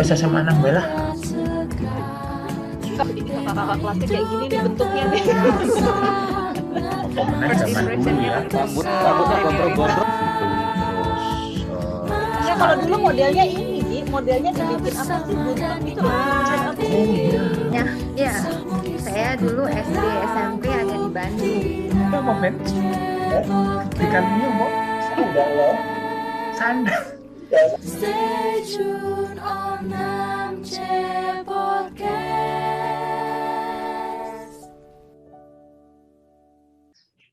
pas SMA 6 lah. Jadi kakak-kakak kelasnya kayak gini nih bentuknya nih. Pemenang zaman dulu ya. Rambutnya gondrong-gondrong. Ya kalau dulu modelnya ini Ji, modelnya dibikin apa sih buntut gitu loh. Ya, saya dulu SD SMP ada di Bandung. Apa mau Ben? Dikalinya mau sandal loh. Sandal. Stay tuned on Namche Podcast.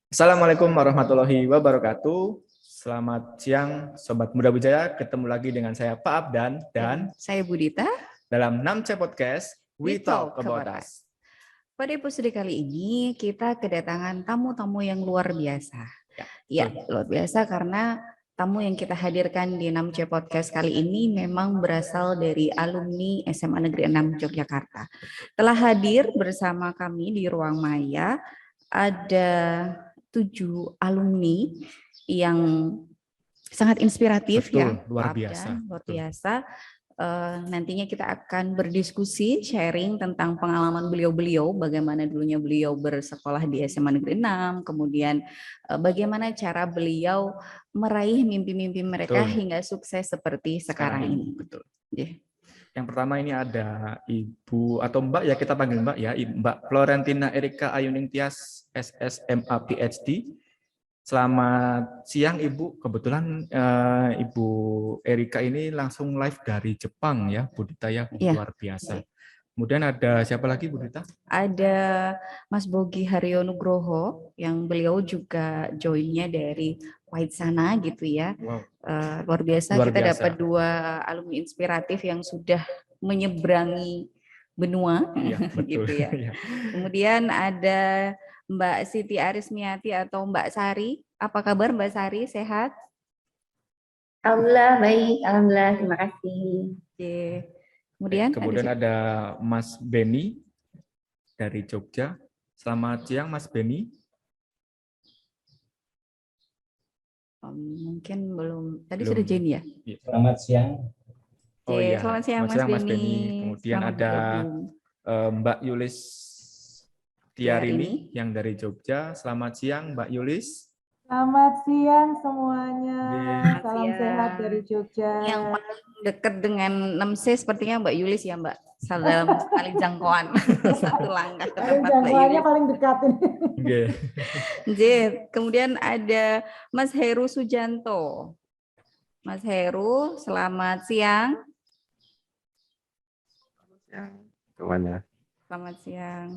Assalamualaikum warahmatullahi wabarakatuh. Selamat siang Sobat Muda Wijaya. Ketemu lagi dengan saya Pak Abdan dan Saya Budita. dalam Namche Podcast We Talk About Us. Pada episode kali ini kita kedatangan tamu-tamu yang luar biasa. Ya, luar biasa karena tamu yang kita hadirkan di Namche Podcast kali ini memang berasal dari alumni SMA Negeri 6 Yogyakarta. Telah hadir bersama kami di Ruang Maya ada 7 alumni yang sangat inspiratif. Betul, ya, luar Pak biasa. Abdan, luar biasa. Nantinya kita akan berdiskusi, sharing tentang pengalaman beliau-beliau, bagaimana dulunya beliau bersekolah di SMA Negeri 6, kemudian bagaimana cara beliau meraih mimpi-mimpi mereka Betul. hingga sukses seperti sekarang ini. Betul. Ya. Yang pertama ini ada Ibu atau Mbak ya, kita panggil Mbak ya, Mbak Florentina Erika Ayuning Tias SSMA PhD. Selamat siang Ibu. Kebetulan Ibu Erika ini langsung live dari Jepang ya, Budita ya, Iya. luar biasa. Kemudian ada siapa lagi Budita? Ada Mas Bogi Haryo Nugroho yang beliau juga joinnya dari Kuwait sana gitu ya. Wow. Luar biasa, Luar kita biasa. dapat 2 alumni inspiratif yang sudah menyeberangi benua Iya, betul. gitu ya. Iya. Kemudian ada Mbak Siti Arismiati atau Mbak Sari. Apa kabar Mbak Sari? Sehat? Alhamdulillah baik, alhamdulillah terima kasih. Oke. Kemudian, Kemudian ada ada Mas Beni dari Jogja. Selamat siang Mas Beni. mungkin belum. Tadi Belum. sudah join ya? Selamat siang. Oh Oke, iya. selamat siang Selamat Mas siang, Beni. Kemudian Selamat ada bergabung. Mbak Yulis Tiarini. Tiarini yang dari Jogja. Selamat siang Mbak Yulis. Selamat siang semuanya. Selamat Salam siang. sehat dari Jogja. Yang paling dekat dengan 6C sepertinya Mbak Yulis ya Mbak. Dalam sekali jangkauan. Satu langkah ke Paling tempat Mbak jangkauannya Yulis. paling dekat ini. Oke. Jir. Kemudian ada Mas Heru Sujanto. Mas Heru, selamat siang. Semuanya. Selamat siang.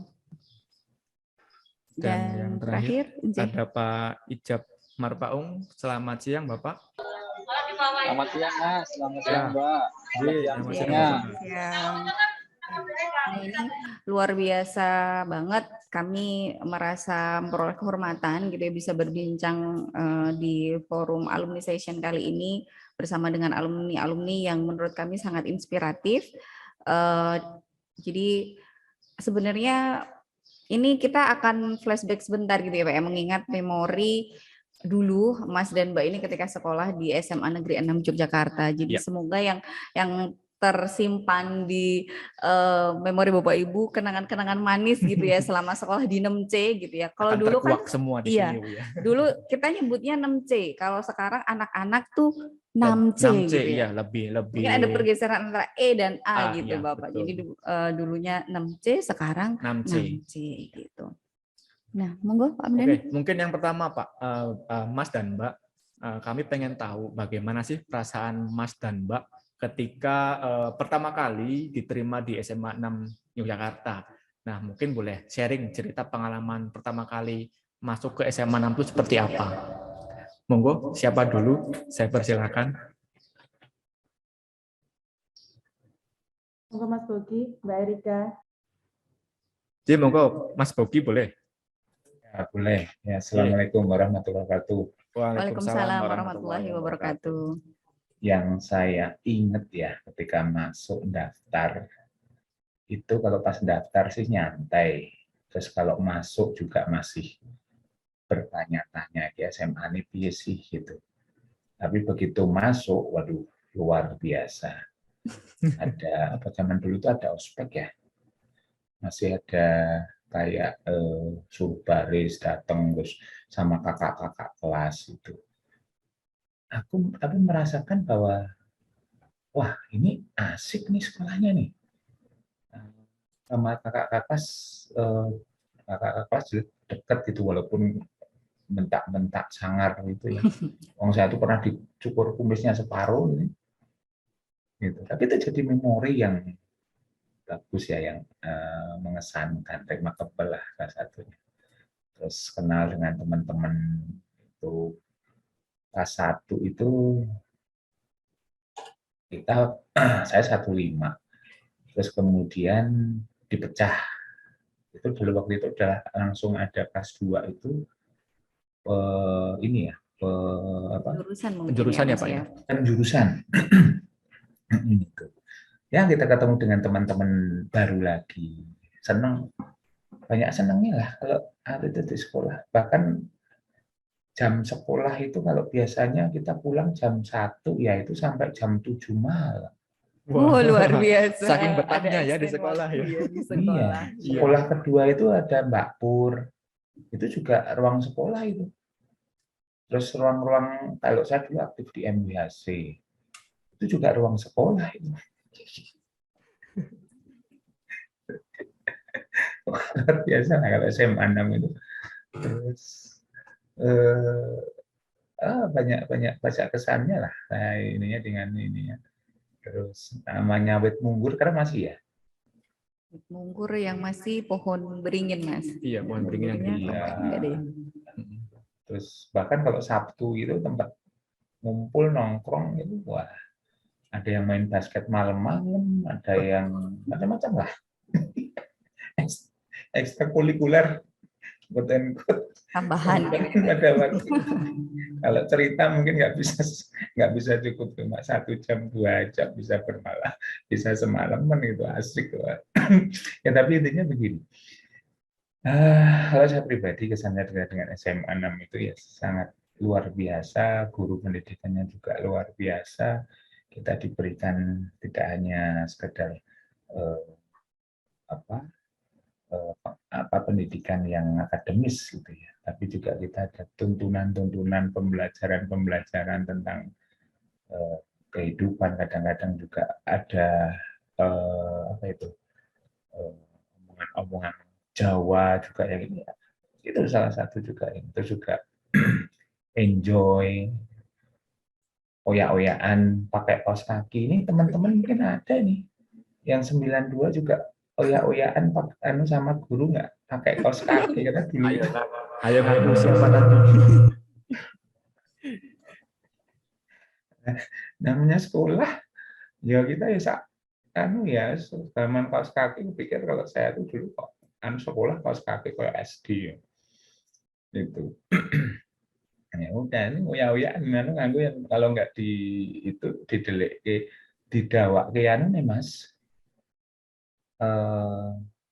Dan yang terakhir Jir. ada Pak Ijab Marpaung. Selamat siang Bapak. Selamat siang Mas, selamat siang Mbak. Selamat siang, Siang. Bapak. siang. Nah, ini luar biasa banget. Kami merasa memperoleh kehormatan gitu ya bisa berbincang di forum alumni session kali ini bersama dengan alumni-alumni yang menurut kami sangat inspiratif. Jadi sebenarnya ini kita akan flashback sebentar gitu ya Pak ya, mengingat memori dulu Mas dan Mbak ini ketika sekolah di SMA Negeri 6 Yogyakarta. Jadi Ya. semoga yang tersimpan di memori Bapak Ibu kenangan-kenangan manis gitu ya selama sekolah di 6C gitu ya. Kalau Akan dulu kan terkuak semua di iya. sini Bu ya. dulu kita nyebutnya 6C. Kalau sekarang anak-anak tuh 6C 6C gitu ya. iya, lebih Mungkin ada pergeseran antara E dan A gitu iya, Bapak. betul. Jadi dulunya 6C, sekarang 6C. 6C gitu. Nah, monggo Pak Oke, Abdan. mungkin yang pertama Pak, Mas dan Mbak, kami pengen tahu bagaimana sih perasaan Mas dan Mbak ketika pertama kali diterima di SMA 6 Yogyakarta. Nah, mungkin boleh sharing cerita pengalaman pertama kali masuk ke SMA 6 itu seperti apa? Monggo, siapa dulu? Saya persilakan. Monggo Mas Bogi, Mbak Erika. Jadi monggo, Mas Bogi boleh. Ya, boleh. Ya, Assalamualaikum warahmatullahi wabarakatuh. Waalaikumsalam warahmatullahi wabarakatuh. Yang saya ingat ya ketika masuk daftar, itu kalau pas daftar sih nyantai. Terus kalau masuk juga masih bertanya-tanya di SMA ini piye sih gitu. Tapi begitu masuk, waduh luar biasa. Ada apa zaman dulu itu ada ospek ya, masih ada kayak suruh baris datang terus sama kakak-kakak kelas itu. Aku merasakan bahwa wah ini asik nih sekolahnya nih. Sama kakak-kakak kelas dekat gitu walaupun bentak-bentak sangar gitu ya. Wong saya tuh pernah dicukur kumisnya separuh gitu. Tapi itu jadi memori yang bagus ya, yang mengesankan, remarkable lah salah satunya. Terus kenal dengan teman-teman itu kelas 1 itu saya 15. Terus kemudian dipecah. Itu dulu waktu itu udah langsung ada kelas 2 itu ini ya, Jurusan mungkin Penjurusan ya, Mas, Pak, ya? penjurusan. Gitu. Ya kita ketemu dengan teman-teman baru lagi, senang, banyak senangnya lah kalau itu di sekolah. Bahkan jam sekolah itu kalau biasanya kita pulang jam 1 ya itu sampai jam 7 malam. Oh, luar biasa. Saking betahnya Ada ya di extend sekolah waktu ya. di Iya, sekolah. sekolah kedua itu ada Mbak Pur, itu juga ruang sekolah itu. Terus ruang-ruang, kalau saya dulu aktif di MWHC, itu juga ruang sekolah itu. Luar biasa lah kalau SMA 6 itu. Terus banyak baca kesannya lah, nah, ininya dengan ininya. Terus namanya Wit Munggur karena masih ya. Munggur yang masih pohon beringin, Mas. Iya, pohon beringin yang Beringin gede. apa enggak deh. Terus bahkan kalau Sabtu itu tempat ngumpul nongkrong itu wah, ada yang main basket malam-malam, ada yang macam-macam lah. Ekstrakurikuler buatan Tambahan. pada waktu itu. Kalau cerita mungkin nggak bisa cukup cuma 1 jam 2 jam, bisa bermalam, bisa semalaman itu asik. Ya tapi intinya begini. Kalau saya pribadi kesannya dengan SMA 6 itu ya sangat luar biasa, guru pendidikannya juga luar biasa. Kita diberikan tidak hanya sekedar pendidikan yang akademis gitu ya, tapi juga kita ada tuntunan-tuntunan pembelajaran tentang kehidupan. Kadang-kadang juga ada omongan-omongan Jawa juga yang ini. Itu salah satu juga. Itu juga enjoy oyak-oyakan pakai kaos kaki. Ini teman-teman mungkin ada nih yang 92 juga oyak-oyakan sama guru nggak pakai kaos kaki karena dulu Ayo ngaku siapa tadi? namanya sekolah ya kita ya zaman kaos kaki pikir kalau saya tuh dulu kok sekolah kaos kaki kayak SD itu. Ya udah ini oyak-oyakan nganggo yang kalau nggak itu didelik didawak ke nih Mas.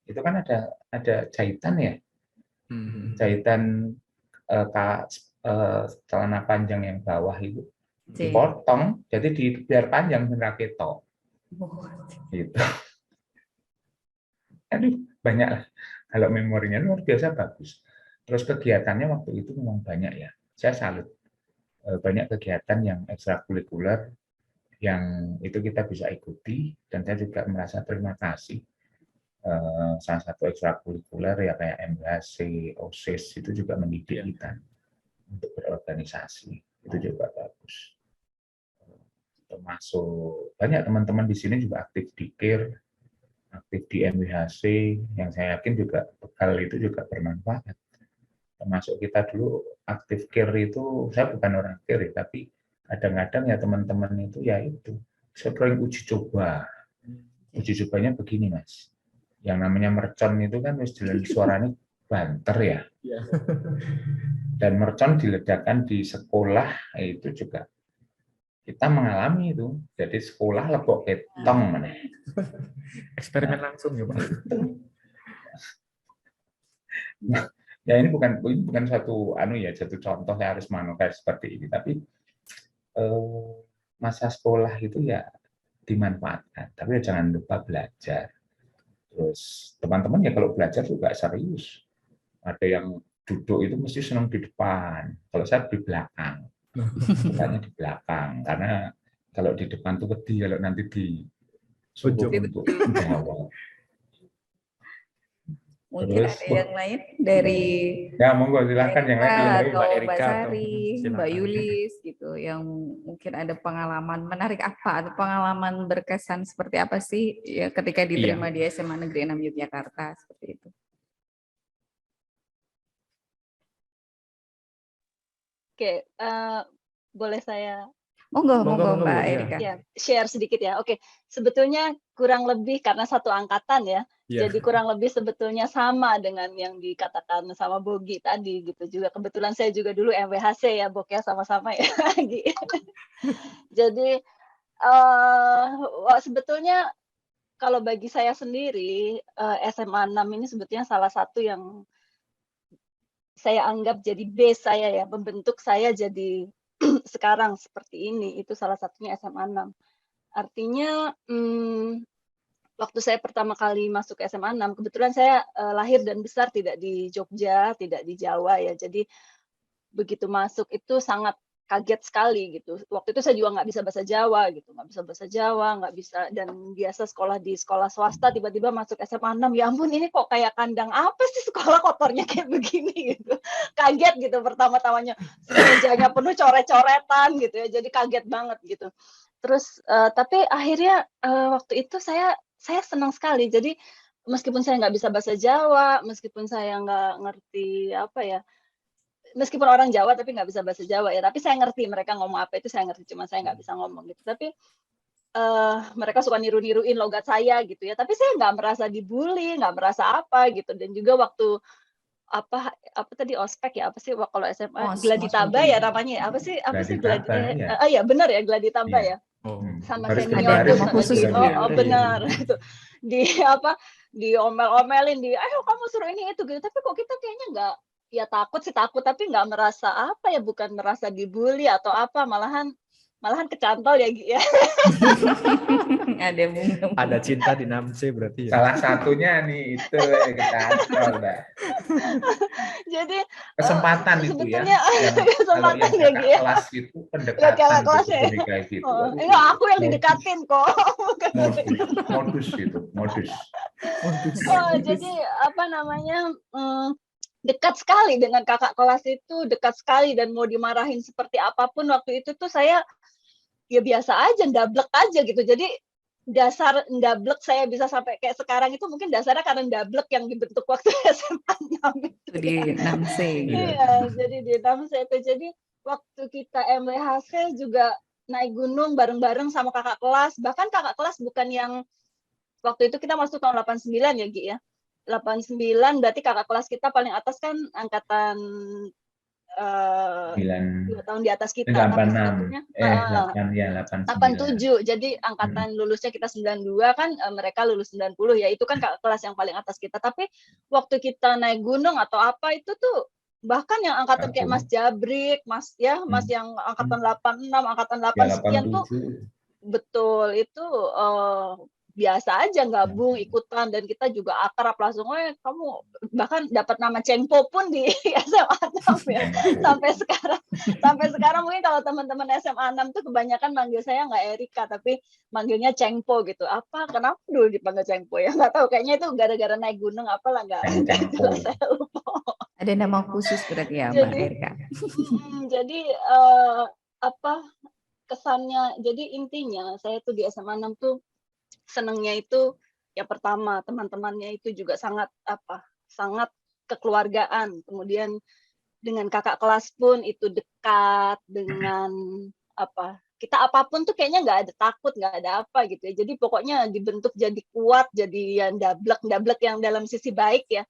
Itu kan ada jahitan ya, jahitan celana panjang yang bawah itu dipotong, jadi biar panjang rakit tok. Gitu. Aduh, banyak lah. Kalau memorinya luar biasa bagus. Terus kegiatannya waktu itu memang banyak ya. Saya salut. Banyak kegiatan yang ekstrakurikuler yang itu kita bisa ikuti, dan saya juga merasa terima kasih. Salah satu ekstrakurikuler ya kayak MHC, OSIS itu juga mendidik kita untuk berorganisasi. Itu juga bagus. Termasuk banyak teman-teman di sini juga aktif di KIR, aktif di MWHC, yang saya yakin juga bekal itu juga bermanfaat. Termasuk kita dulu aktif KIR itu, saya bukan orang KIR ya, tapi kadang-kadang ya teman-teman itu ya itu sering uji coba. Uji cobanya begini Mas, yang namanya mercon itu kan jelas suaranya banter ya. Dan mercon diledakkan di sekolah itu juga kita mengalami itu. Jadi sekolah lebok ketong mana. Eksperimen langsung ya Pak. Ya ini bukan satu satu contoh saya harus kayak seperti ini, tapi masa sekolah itu ya dimanfaatkan. Tapi jangan lupa belajar. Terus teman-teman ya kalau belajar juga serius. Ada yang duduk itu mesti senang di depan. Kalau saya di belakang. Bukannya di belakang. Karena kalau di depan tuh wedi kalau nanti disuruh untuk menjawab. Mungkin Terus, ada yang lain dari ya monggo silakan yang lain. atau Mbak Mbak Erika atau Sari, silakan. Mbak Yulis gitu, yang mungkin ada pengalaman menarik apa atau pengalaman berkesan seperti apa sih ya ketika diterima di SMA Negeri 6 Yogyakarta seperti itu. Oke, boleh saya Monggo Monggo, Mbak Bu, iya. Erika. ya share sedikit ya. Oke, sebetulnya kurang lebih karena satu angkatan ya. Iya. Jadi kurang lebih sebetulnya sama dengan yang dikatakan sama Bogi tadi gitu juga. Kebetulan saya juga dulu MWHC ya, Bok ya sama-sama ya. Jadi sebetulnya kalau bagi saya sendiri SMA 6 ini sebetulnya salah satu yang saya anggap jadi base saya ya, membentuk saya jadi sekarang seperti ini. Itu salah satunya SMA 6. Artinya waktu saya pertama kali masuk SMA 6, kebetulan saya lahir dan besar tidak di Jogja, tidak di Jawa ya. Jadi begitu masuk itu sangat kaget sekali gitu. Waktu itu saya juga nggak bisa bahasa Jawa gitu, nggak bisa, dan biasa sekolah di sekolah swasta, tiba-tiba masuk SMA 6, ya ampun ini kok kayak kandang apa sih sekolah kotornya kayak begini gitu. Kaget gitu pertama-tamanya, mejanya penuh coret-coretan gitu ya, jadi kaget banget gitu. Terus tapi akhirnya waktu itu saya senang sekali. Jadi meskipun saya nggak bisa bahasa Jawa, meskipun saya nggak ngerti apa ya, meskipun orang Jawa tapi nggak bisa bahasa Jawa ya, tapi saya ngerti mereka ngomong apa itu saya ngerti, cuma saya nggak bisa ngomong gitu. Tapi mereka suka niru-niruin logat saya gitu ya, tapi saya nggak merasa dibully, nggak merasa apa gitu. Dan juga waktu apa tadi ospek ya, apa sih kalau SMA Gladitaba ya namanya, apa sih ya benar ya Gladitaba ya. Sama senior ada nama khusus di, gitu ya. benar itu diomel-omelin, ayo kamu suruh ini itu gitu, tapi kok kita kayaknya nggak, ya takut tapi nggak merasa apa ya, bukan merasa dibully atau apa, malahan kecantol ya Gi ya. Ada cinta di Namse berarti ya. Salah satunya nih itu kecantol Mbak. Jadi Kesempatan itu ya. Kesempatan yang ya Gi ya. kelas itu pendekatan Kakak kelas ya. Gitu. Enggak, aku yang didekatin kok. Modus gitu, modus. Jadi apa namanya, dekat sekali dengan kakak kelas itu, dekat sekali, dan mau dimarahin seperti apapun waktu itu tuh saya ya biasa aja, ndablek aja gitu. Jadi dasar ndablek saya bisa sampai kayak sekarang itu mungkin dasarnya karena ndablek yang dibentuk waktu SMA 6 itu. Di Namse. Iya, jadi di Namse itu. Jadi waktu kita MWHC juga naik gunung bareng-bareng sama kakak kelas. Bahkan kakak kelas bukan yang waktu itu kita masuk tahun 89 ya Gi ya. 89 berarti kakak kelas kita paling atas kan angkatan 2 tahun di atas kita. 86. 87. Jadi angkatan lulusnya kita 92 kan, mereka lulus 90 ya. Itu kan kakak kelas yang paling atas kita. Tapi waktu kita naik gunung atau apa itu tuh bahkan yang angkatan kayak Mas Jabrik, Mas yang angkatan 86, angkatan 8 sekian tuh betul itu biasa aja gabung ikutan, dan kita juga akrab langsung. Kamu bahkan dapat nama Cengpo pun di SMA 6 ya. Sampai sekarang mungkin kalau teman-teman SMA 6 tuh kebanyakan manggil saya nggak Erika tapi manggilnya Cengpo gitu. Kenapa dulu dipanggil Cengpo ya, nggak tahu, kayaknya itu gara-gara naik gunung apalah, nggak jelas, saya lupa. Ada nama khusus berarti ya Mbak Erika. Jadi kesannya, jadi intinya saya tuh di SMA 6 tuh senangnya itu ya pertama teman-temannya itu juga sangat kekeluargaan, kemudian dengan kakak kelas pun itu dekat, dengan kita apapun tuh kayaknya nggak ada takut, nggak ada apa gitu ya. Jadi pokoknya dibentuk jadi kuat, jadi yang dablek yang dalam sisi baik ya.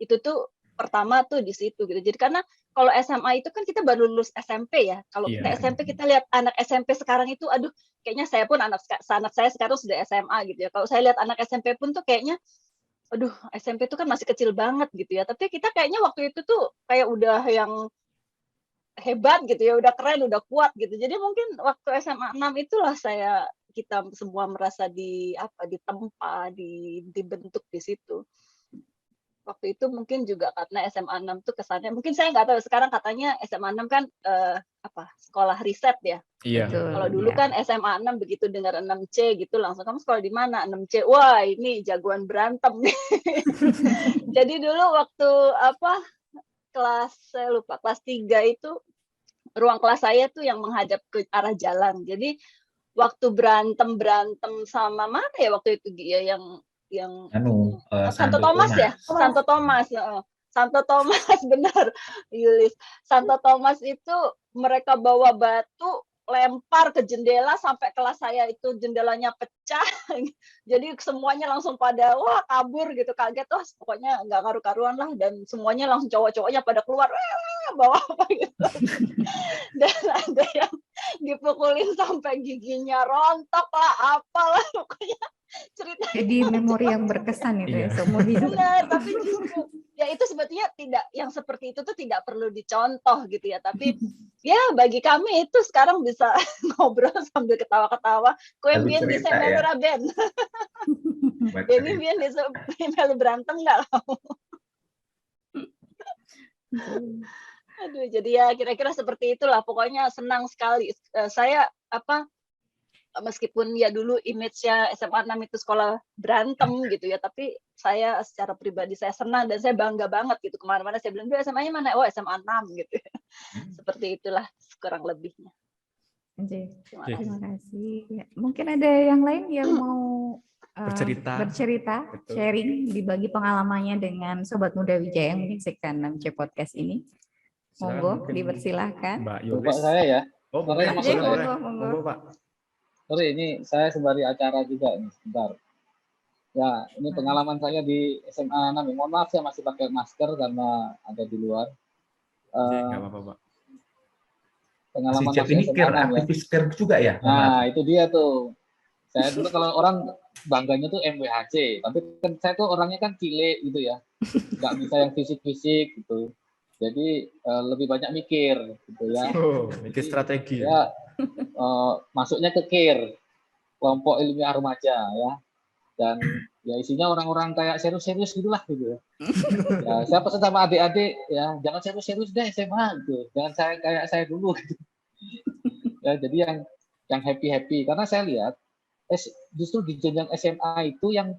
Itu tuh pertama tuh di situ gitu. Jadi karena kalau SMA itu kan kita baru lulus SMP ya. Kalau kita SMP kita lihat anak SMP sekarang itu, aduh, kayaknya saya pun anak saya sekarang sudah SMA gitu ya. Kalau saya lihat anak SMP pun tuh kayaknya, aduh, SMP itu kan masih kecil banget gitu ya. Tapi kita kayaknya waktu itu tuh kayak udah yang hebat gitu ya, udah keren, udah kuat gitu. Jadi mungkin waktu SMA 6 itulah saya kita semua merasa ditempa, dibentuk di situ. Waktu itu mungkin juga karena SMA 6 tuh kesannya, mungkin saya nggak tahu, sekarang katanya SMA 6 kan sekolah riset ya. Iya. Kalau dulu kan SMA 6 begitu dengar 6C gitu langsung, kamu sekolah di mana? 6C. Wah, ini jagoan berantem nih. Jadi dulu waktu saya lupa kelas 3 itu ruang kelas saya tuh yang menghadap ke arah jalan. Jadi waktu berantem sama mana ya waktu itu ya yang Santo Thomas ya? Santo Thomas. Santo Thomas benar, Yulis. Santo Thomas itu mereka bawa batu lempar ke jendela sampai kelas saya itu jendelanya pecah. Jadi semuanya langsung pada wah kabur gitu, kaget, wah pokoknya nggak karu-karuan lah, dan semuanya langsung cowok-cowoknya pada keluar bawa apa gitu. Dan ada yang dipukulin sampai giginya rontok lah, apalah pokoknya cerita. Jadi memori yang berkesan itu ya Iya. seumur hidup. Benar, tapi justru ya itu sebetulnya tidak, yang seperti itu tuh tidak perlu dicontoh gitu ya, tapi ya bagi kami itu sekarang bisa ngobrol sambil ketawa-ketawa. Kue Sambil biyen bisa cerita melu ya. raben. Buat Ini cerita. biyen bisa melu berantem nggak lah. Aduh, jadi ya kira-kira seperti itulah. Pokoknya senang sekali. Saya meskipun ya dulu image-nya SMA 6 itu sekolah berantem gitu ya, tapi saya secara pribadi saya senang dan saya bangga banget gitu. Kemana-mana saya bilang, SMA-nya mana? Oh, SMA 6 gitu. Seperti itulah kurang lebihnya. Oke, Terima Oke. kasih. terima kasih. Ya, mungkin ada yang lain yang mau bercerita, Betul. sharing, dibagi pengalamannya dengan Sobat Muda Wijaya yang menyaksikan 6C Podcast ini. Silakan Monggo, mungkin dipersilahkan. Mbak Bapak Yulis. saya ya. Oh, boleh. Sorry, Boleh, monggo, boleh. monggo. Monggo, Pak. Sorry, ini saya sembari acara juga nih, sebentar. Ya, ini pengalaman saya di SMA 6. Mohon maaf saya masih pakai masker karena ada di luar. Oke, nggak apa-apa, Pak. Pengalaman Masih masuk ini SMA 6 ya. aktivis care juga ya? Mohon maaf. Nah, itu dia tuh. Saya dulu kalau orang bangganya tuh MWHC, tapi kan saya tuh orangnya kan cilik gitu ya. Nggak bisa yang fisik-fisik gitu. Jadi lebih banyak mikir gitu ya. Oh, mikir strategi ya. Ya, masuknya ke KIR, kelompok ilmiah remaja ya. Dan ya isinya orang-orang kayak serius-serius gitulah gitu ya. Ya, saya pesan sama adik-adik ya, jangan serius-serius deh SMA gitu. Jangan saya kayak saya dulu gitu. Ya, jadi yang happy-happy karena saya lihat justru di jenjang SMA itu yang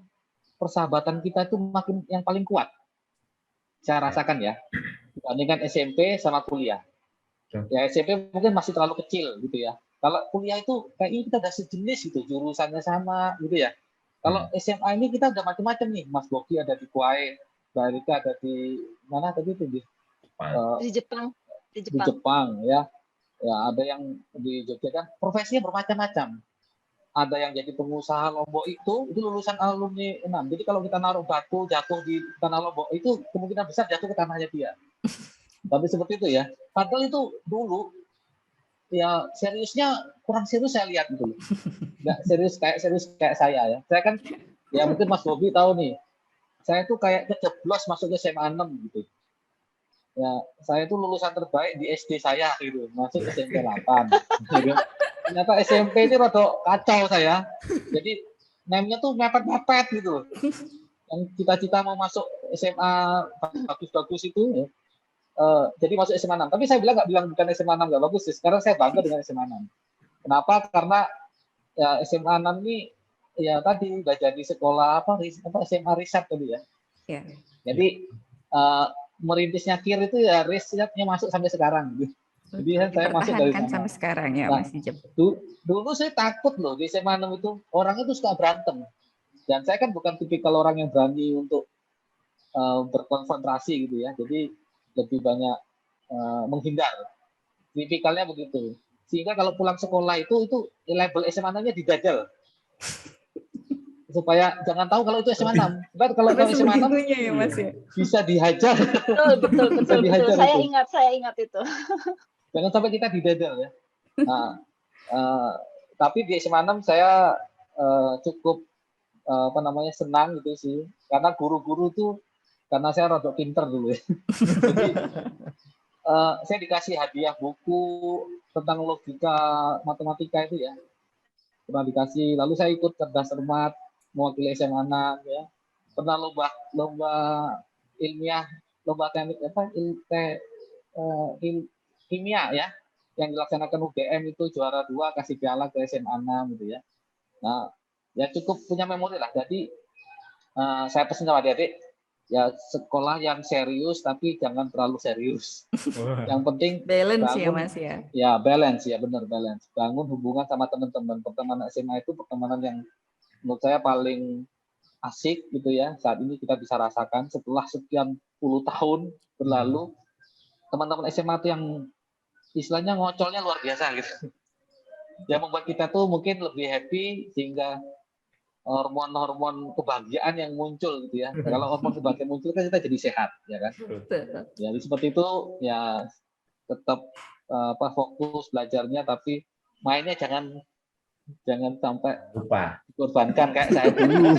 persahabatan kita itu makin yang paling kuat. Saya rasakan ya. Dibandingkan SMP sama kuliah. Ya SMP mungkin masih terlalu kecil gitu ya. Kalau kuliah itu kayaknya kita udah sejenis gitu, jurusannya sama gitu ya. Kalau SMA ini kita udah macam-macam nih. Mas Boki ada di Kuwait, Mbak Rika ada di mana tadi itu Di Jepang. di Jepang ya. Ya ada yang di Jogja kan profesinya bermacam-macam. Ada yang jadi pengusaha Lombok itu lulusan alumni 6. Jadi kalau kita naruh batu jatuh di tanah Lombok itu kemungkinan besar jatuh ke tanahnya dia. Tapi seperti itu ya. Padahal itu dulu ya seriusnya kurang serius saya lihat gitu. Nggak serius kayak saya ya. Saya kan ya mungkin Mas Bobi tahu nih. Saya tuh kayak kejeblos masuknya SMA 6 gitu. Ya, saya tuh lulusan terbaik di SD saya gitu. Masuk SMP 8. Gitu. Ternyata SMP ini rada kacau saya. Jadi name-nya tuh mepet-mepet gitu. Yang cita-cita mau masuk SMA bagus-bagus itu ya. Jadi masuk SMA 6. Tapi saya nggak bilang bukan SMA 6 nggak bagus. Sekarang saya bangga dengan SMA 6. Kenapa? Karena ya SMA 6 ini ya tadi udah jadi sekolah SMA riset tadi ya. Ya. Jadi merintisnya KIR itu ya risetnya masuk sampai sekarang. Jadi saya masuk dari sana. Sampai sekarang ya Nah, Mas Ijab. Dulu saya takut loh di SMA 6 itu orang itu suka berantem. Dan saya kan bukan tipikal orang yang berani untuk berkonfrontasi gitu ya. Jadi lebih banyak menghindar. Tipikalnya begitu. Sehingga kalau pulang sekolah itu label SMA 6-nya didadal. Supaya jangan tahu kalau itu SMA 6. Sebab kalau SMA 6 ya Mas ya. bisa dihajar. Betul. Saya ingat itu. Jangan sampai kita didadal ya. Nah, tapi di SMA 6 saya cukup senang gitu sih. Karena guru-guru tuh karena saya rada pinter dulu ya. Jadi saya dikasih hadiah buku tentang logika matematika itu ya. pernah dikasih. Lalu saya ikut cerdas cermat mewakili SMA 6 ya. Pernah lomba ilmiah, lomba teknik kimia ya, yang dilaksanakan UGM itu juara 2 kasih piala ke SMA 6 gitu ya. Nah, ya cukup punya memori lah. Jadi saya pesan sama adik-adik, ya sekolah yang serius tapi jangan terlalu serius. Yang penting Balance ya bangun, Mas ya. ya balance ya, benar balance. Bangun hubungan sama teman-teman. Pertemanan SMA itu pertemanan yang menurut saya paling asik gitu ya. Saat ini kita bisa rasakan setelah sekian puluh tahun berlalu, teman-teman SMA itu yang istilahnya ngocolnya luar biasa gitu. Yang membuat kita tuh mungkin lebih happy sehingga hormon-hormon kebahagiaan yang muncul gitu ya. Kalau hormon kebahagiaan muncul kan kita jadi sehat ya kan. Jadi seperti itu ya, tetap fokus belajarnya tapi mainnya jangan sampai Lupa. dikorbankan kayak saya dulu.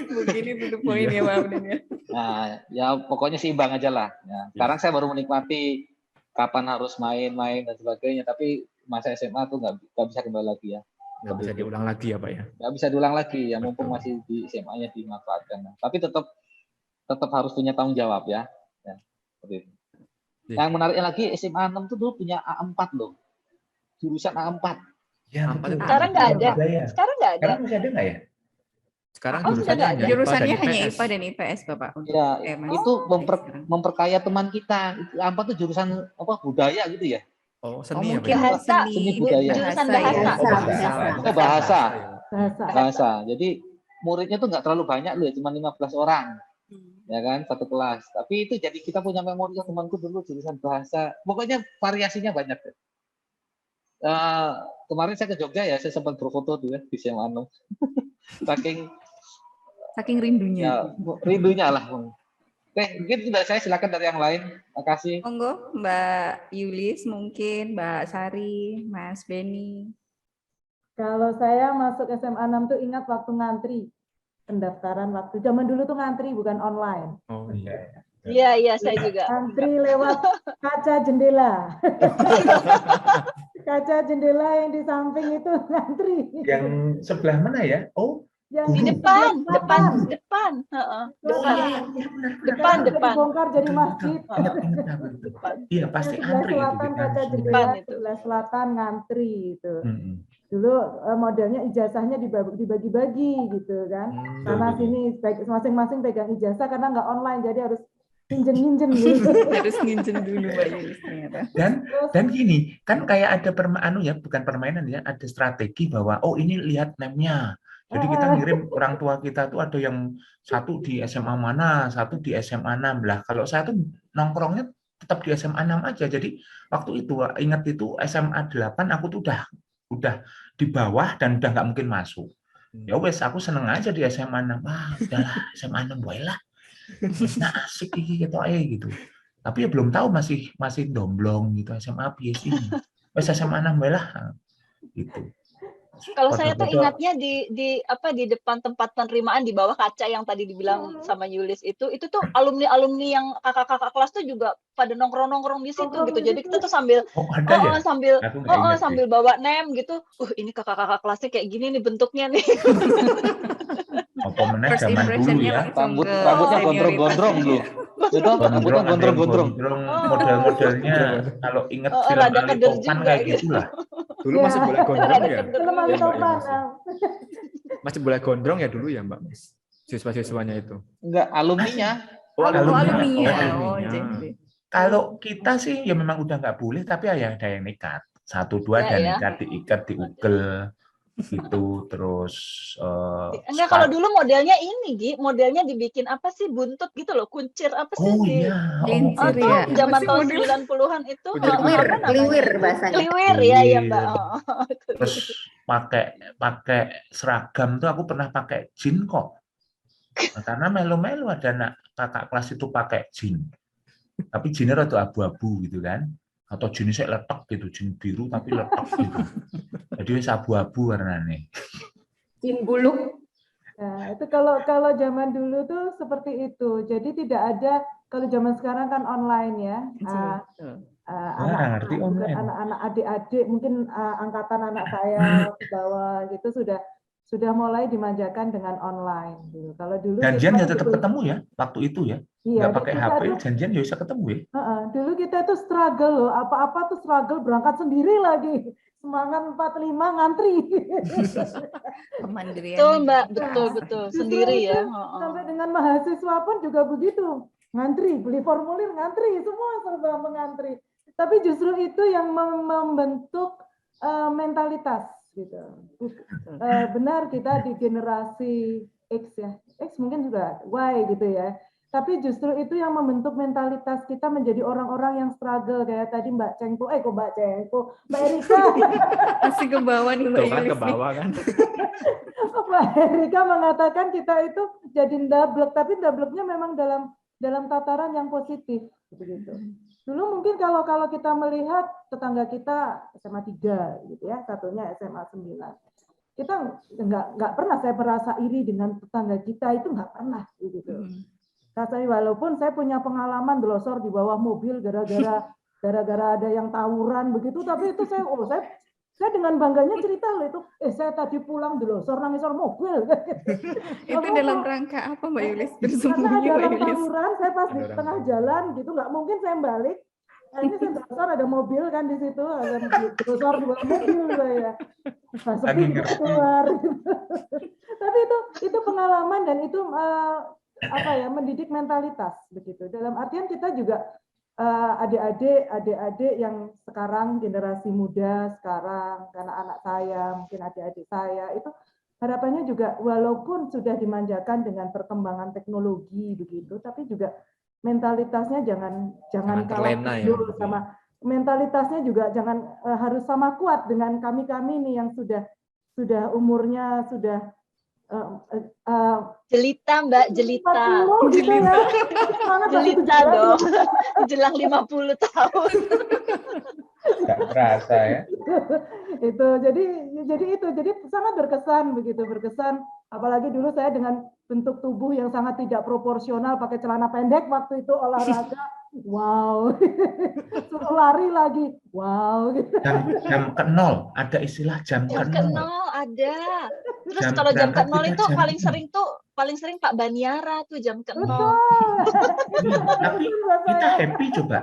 Mungkin itu poin ya Pak Abdin ya. Nah, ya pokoknya seimbang aja lah. Ya, sekarang saya baru menikmati kapan harus main-main dan sebagainya, tapi masa SMA tuh nggak bisa kembali lagi ya. Nggak bisa diulang lagi ya Pak ya. Nggak bisa diulang lagi ya, mumpung masih di SMA-nya dimanfaatkan. Nah, tapi tetap harus punya tanggung jawab ya. Ya, seperti itu. Yang menariknya lagi SMA 6 tuh dulu punya A4 loh. Jurusan A4. Ya, Apa betul. itu? Sekarang nggak ada. Budaya. Sekarang nggak ada. Sekarang masih ada nggak ya? Sekarang Oh, sudah jurusannya nggak hanya ada. IPA dan Jurusannya hanya IPS. IPA dan IPS Bapak. Ya, Mas. itu Sekarang. memperkaya teman kita. Itu A4 tuh jurusan apa, budaya gitu ya. Oh, Oh seni ya Pak mungkin ya? Bahasa. Seni budaya. Jurusan ya. bahasa. Oh, Bahasa. Oh, bahasa. Bahasa. Jadi muridnya tuh nggak terlalu banyak loh, cuma 15 orang. Ya kan, satu kelas. Tapi itu jadi kita punya memori, temanku dulu jurusan bahasa. Pokoknya variasinya banyak. Kemarin saya ke Jogja ya, saya sempat berfoto tuh ya di SMA 6. Saking rindunya. ya, rindunya lah. Oke, mungkin itu dari saya, silakan dari yang lain. Makasih. Monggo Mbak Yulis, mungkin Mbak Sari, Mas Beni. Kalau saya masuk SMA 6 tuh ingat waktu ngantri. Pendaftaran waktu. Zaman dulu tuh ngantri, bukan online. Oh iya. Iya, saya juga. Ngantri lewat kaca jendela. Kaca jendela yang di samping itu ngantri. Yang sebelah mana ya? Oh, Yang Di depan. Heeh. Depan. Dibongkar jadi masjid. Ingat aku itu. Iya, pasti Sebelah antri itu. selatan kaca Kita jendela, Depan itu. sebelah selatan ngantri itu. Mm-mm. Dulu modelnya ijazahnya dibagi-bagi gitu kan. Sana sini masing-masing pegang ijazah karena nggak online, jadi harus nginjen gitu. Harus nginjen dulu Mbak Yulis ternyata. Dan gini, kan kayak ada bukan permainan ya, ada strategi bahwa oh ini lihat name-nya. Jadi kita ngirim orang tua kita tuh ada yang satu di SMA mana, satu di SMA 6 lah. Kalau saya tuh nongkrongnya tetap di SMA 6 aja. Jadi waktu itu ingat itu SMA 8 aku tuh udah di bawah dan udah nggak mungkin masuk. Ya wes aku seneng aja di SMA 6. Wah, udahlah SMA 6 wae lah. Nah, asik gitu gitu. Tapi ya belum tahu masih domblong gitu SMA piye sih. Wes SMA 6 wae lah gitu. Kalau saya tuh ingatnya di depan tempat penerimaan di bawah kaca yang tadi dibilang sama Yulis itu tuh alumni yang kakak-kakak kelas tuh juga pada nongkrong di situ gitu. Jadi kita tuh sambil sambil bawa nem gitu. Ini kakak-kakak kelasnya kayak gini nih bentuknya nih. Apa meneh zaman dulu ya. Rambutnya gondrong-gondrong dulu. Itu rambutnya gondrong-gondrong. Model-modelnya kalau ingat film Ali Topan kayak gitulah. Dulu masih boleh gondrong ya? Masih boleh gondrong ya dulu ya Mbak? Siswa-siswanya itu? Enggak, alumninya. Kalau kita sih ya memang udah nggak boleh, tapi ya ada yang nekat. 1-2 ada nekat diikat, diugel gitu, terus enggak, kalau dulu modelnya ini Gi, modelnya dibikin apa sih, buntut gitu loh, kuncir apa sih zaman tahun 90-an itu Kliwir bahasanya. Kliwir ya Mbak. Terus pakai seragam tuh aku pernah pakai jin kok. Nah, karena melo-melo ada anak kakak kelas itu pakai jin. Tapi jinnya rada abu-abu gitu kan. Atau jenisnya letak gitu, jin biru tapi letak gitu. Jadi abu-abu warnanya. Jin buluk. Nah, itu kalau zaman dulu tuh seperti itu. Jadi tidak ada, kalau zaman sekarang kan online ya. ngerti online. anak-anak adik-adik mungkin angkatan anak saya ke bawah gitu sudah mulai dimanjakan dengan online gitu. Kalau dulu Janjian kita ya tetap betul- ketemu ya waktu itu ya. Iya, Nggak pakai kita HP, tuh- janjian ya bisa ketemu ya. dulu kita itu struggle loh, apa-apa tuh struggle, berangkat sendiri lagi. Semangat 45 ngantri. Kemandirian. Betul Mbak, betul Justru sendiri itu, ya. sampai dengan mahasiswa pun juga begitu. Ngantri, beli formulir ngantri, semua serba mengantri. Tapi justru itu yang membentuk mentalitas gitu. Benar kita di generasi X ya. X mungkin juga Y gitu ya. Tapi justru itu yang membentuk mentalitas kita menjadi orang-orang yang struggle kayak tadi Mbak Cengko, kok Mbak Cengko, Mbak Erika. Masih ke bawah nih Mbak Tuh kan Yulis ke nih. bawah kan. Mbak Erika mengatakan kita itu jadi ndablek, tapi ndableknya memang dalam tataran yang positif begitu. Dulu mungkin kalau kita melihat tetangga kita SMA 3 gitu ya, satunya SMA 9. Kita nggak pernah saya merasa iri dengan tetangga kita, itu nggak pernah begitu. Rasanya walaupun saya punya pengalaman delosor di bawah mobil gara-gara ada yang tawuran begitu, tapi itu saya dengan bangganya cerita loh itu, saya tadi pulang delosor nangisor mobil. Itu dalam rangka apa Mbak Yulis? Karena Bersembunyi ada Mbak orang Yulis. tawuran, saya pas di Ada orang tengah tawuran. jalan gitu, nggak mungkin saya balik. Ini saya delosor ada mobil kan di situ, ada delosor di bawah mobil saya. Nah, sepi Lagi kita ngerti. keluar. Tapi itu pengalaman dan itu mendidik mentalitas begitu. Dalam artian kita juga adik-adik yang sekarang generasi muda sekarang, karena anak saya mungkin adik-adik saya itu harapannya juga walaupun sudah dimanjakan dengan perkembangan teknologi begitu, tapi juga mentalitasnya jangan Jangan kalah terlena ya, dulu gitu ya. sama mentalitasnya juga jangan harus sama kuat dengan kami nih yang sudah umurnya sudah Jelita Mbak, jelita. 40 gitu ya. Semangat masih Jelita 17. dong. Jelang 50 tahun. Nggak terasa ya. Itu jadi sangat berkesan apalagi dulu saya dengan bentuk tubuh yang sangat tidak proporsional pakai celana pendek waktu itu olahraga wow. Suruh lari lagi wow gitu. Jam ke nol, ada istilah jam ke Jam ke nol. nol ada. Terus Jam kalau jam ke berangkat nol kita itu jam paling sering Pak Baniara tuh jam ke nol. Betul. Tapi kita happy coba.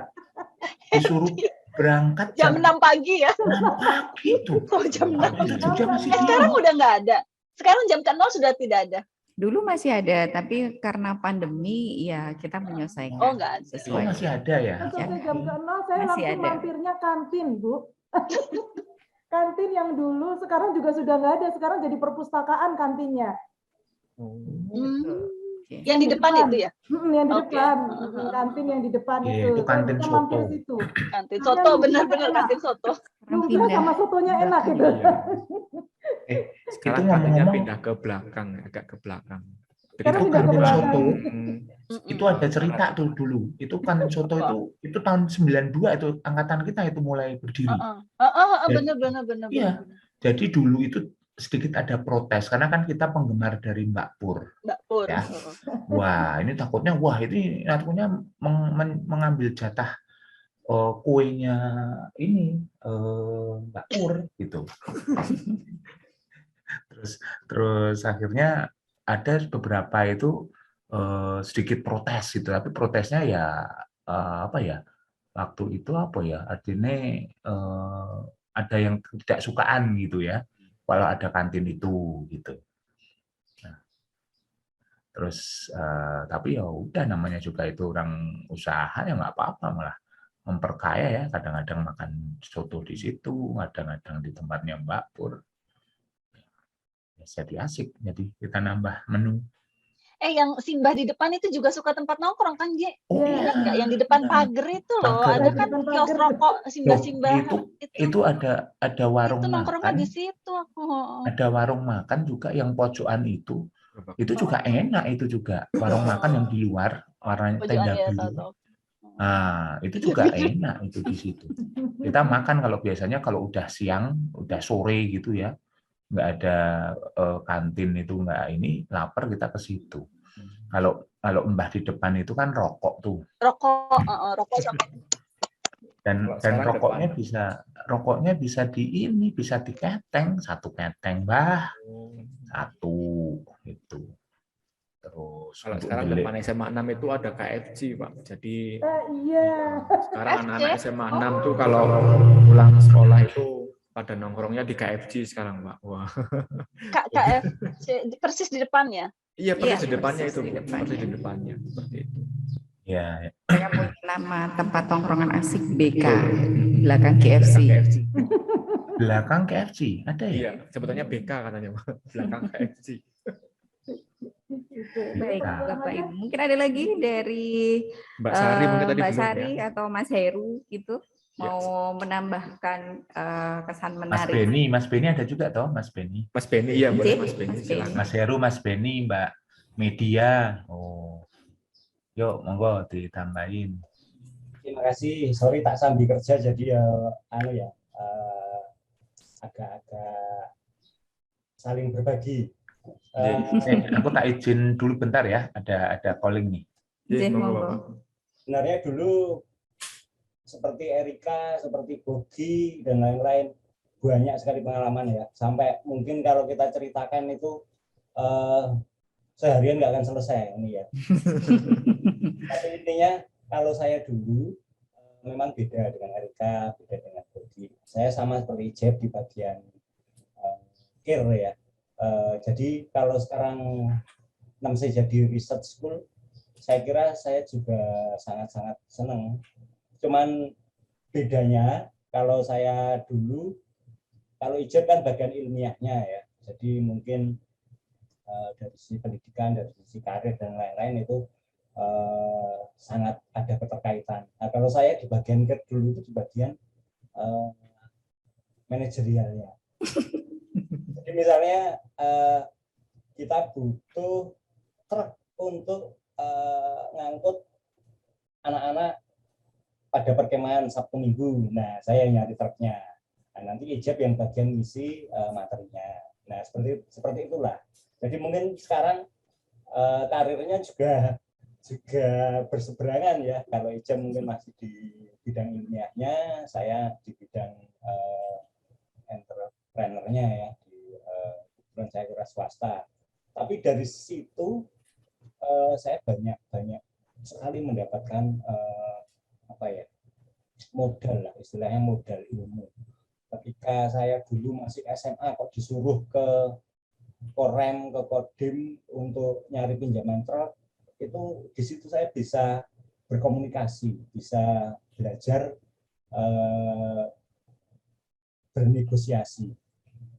Disuruh berangkat Jam 6 pagi ya. 6 pagi tuh. Oh, jam 6. Itu Jogja masih Sekarang dingin. udah nggak ada. Sekarang jam ke nol sudah tidak ada. Dulu masih ada, tapi karena pandemi ya kita menyesuaikan. Oh, nggak ada. Oh, Sesuai. masih ada ya. Selesai jam ke 0 saya Masih langsung ada. mampirnya kantin, Bu. Kantin yang dulu sekarang juga sudah nggak ada, sekarang jadi perpustakaan kantinnya. Oke. Yang di depan itu ya. Yang di Oke. depan, kantin yang di depan Iya, itu. itu kantin Kita soto. mampir situ. Kantin soto, benar-benar kantin soto. Sekarang Lumpia pindah. sama sotonya enak gitu. Iya. Sekarang Itu katanya ngomong-ngomong- pindah ke belakang, agak ke belakang. Sekarang Itu pindah ke kantin belakang. soto. Mm, Itu ada cerita tuh dulu. Itu kantin soto itu tahun 92 itu angkatan kita itu mulai berdiri. Benar. Iya. Jadi dulu itu sedikit ada protes karena kan kita penggemar dari Mbak Pur. Mbak Pur. Ya. Wah, ini takutnya mengambil jatah kuenya ini Mbak Pur gitu. Terus akhirnya ada beberapa itu sedikit protes gitu, tapi protesnya ya waktu itu artinya ada yang tidak sukaan gitu ya kalau ada kantin itu gitu. Nah, terus tapi ya udah namanya juga itu orang usaha ya nggak apa-apa, malah memperkaya ya, kadang-kadang makan soto di situ, kadang-kadang di tempatnya Mbak Pur. Ya, jadi asik, jadi kita nambah menu. Yang Simbah di depan itu juga suka tempat nongkrong kan, Ge? Oh, Ingat nggak yang di depan pagar itu loh, Pagar. ada kan Depan kios pagar. rokok Simbah-Simbah. Itu ada warung itu nongkrongnya makan, di situ aku. ada warung makan juga yang pojokan itu juga enak, itu juga warung makan yang di luar, warnanya Pojokan tenda ya, biru. tahu. Nah, itu juga enak itu di situ. Kita makan kalau biasanya kalau udah siang, udah sore gitu ya, nggak ada kantin itu nggak ini, lapar kita ke situ. Kalau Mbah di depan itu kan rokok tuh. Rokok sama Kalau Dan sekarang rokoknya bisa bisa diketeng, satu keteng, Mbah. depan. Satu itu. Terus Kalau untuk sekarang delik depan SMA 6 itu ada KFC, Pak. Jadi Iya. sekarang FC? anak-anak SMA 6 tuh kalau pulang sekolah itu pada nongkrongnya di KFC sekarang, Pak. Wah. KFC persis di depan ya. Iya, persis Iya, di depannya persis itu, di Bu. depannya. Persis di depannya, seperti itu. ya. Mereka punya nama tempat tongkrongan asik BK, belakang KFC. KFC. Belakang KFC ada ya? Iya, sebetulnya BK katanya, Pak. Belakang KFC. Baik, Nah. Bapak Ibu. Mungkin ada lagi dari Mbak Sari mungkin tadi Mbak belum Sari ya. atau Mas Heru gitu Ya. mau menambahkan kesan Mas menarik. Beni ada juga toh, Mas Beni. Mas Beni, iya boleh Cik, Mas Beni, Mas silakan. Mas Heru, Mas Beni, Mbak Media. Oh. Yuk, monggo ditambahin. Terima kasih. Sorry tak sambil kerja jadi agak-agak saling berbagi. Aku tak izin dulu bentar ya, ada calling nih. Iya, Izin, monggo, monggo. Bapak. Sebenarnya dulu seperti Erika, seperti Bogi dan lain-lain banyak sekali pengalaman ya. Sampai mungkin kalau kita ceritakan itu seharian nggak akan selesai ini ya. Tapi intinya kalau saya dulu memang beda dengan Erika, beda dengan Bogi. Saya sama seperti Jeb di bagian kir ya. Jadi kalau sekarang saya jadi research school, saya kira saya juga sangat-sangat senang. Cuman bedanya kalau saya dulu, kalau Ijab kan bagian ilmiahnya ya. Jadi mungkin dari sisi pendidikan, dari sisi karir dan lain-lain itu sangat ada keterkaitan. Nah, kalau saya di bagian dulu itu di bagian manajerialnya. Jadi misalnya kita butuh truk untuk ngangkut anak-anak pada perkemahan Sabtu Minggu. Nah, saya nyari truknya. Nah, nanti Ijab yang bagian ngisi materinya. Nah, seperti itulah. Jadi mungkin sekarang karirnya juga berseberangan ya. Kalau Ijab mungkin masih di bidang ilmiahnya, saya di bidang entrepreneurnya ya, kebetulan saya kira swasta. Tapi dari situ saya banyak sekali mendapatkan modal lah, istilahnya modal ilmu. Ketika saya dulu masih SMA kok disuruh ke Korem, ke Kodim untuk nyari pinjaman truk, itu di situ saya bisa berkomunikasi, bisa belajar bernegosiasi,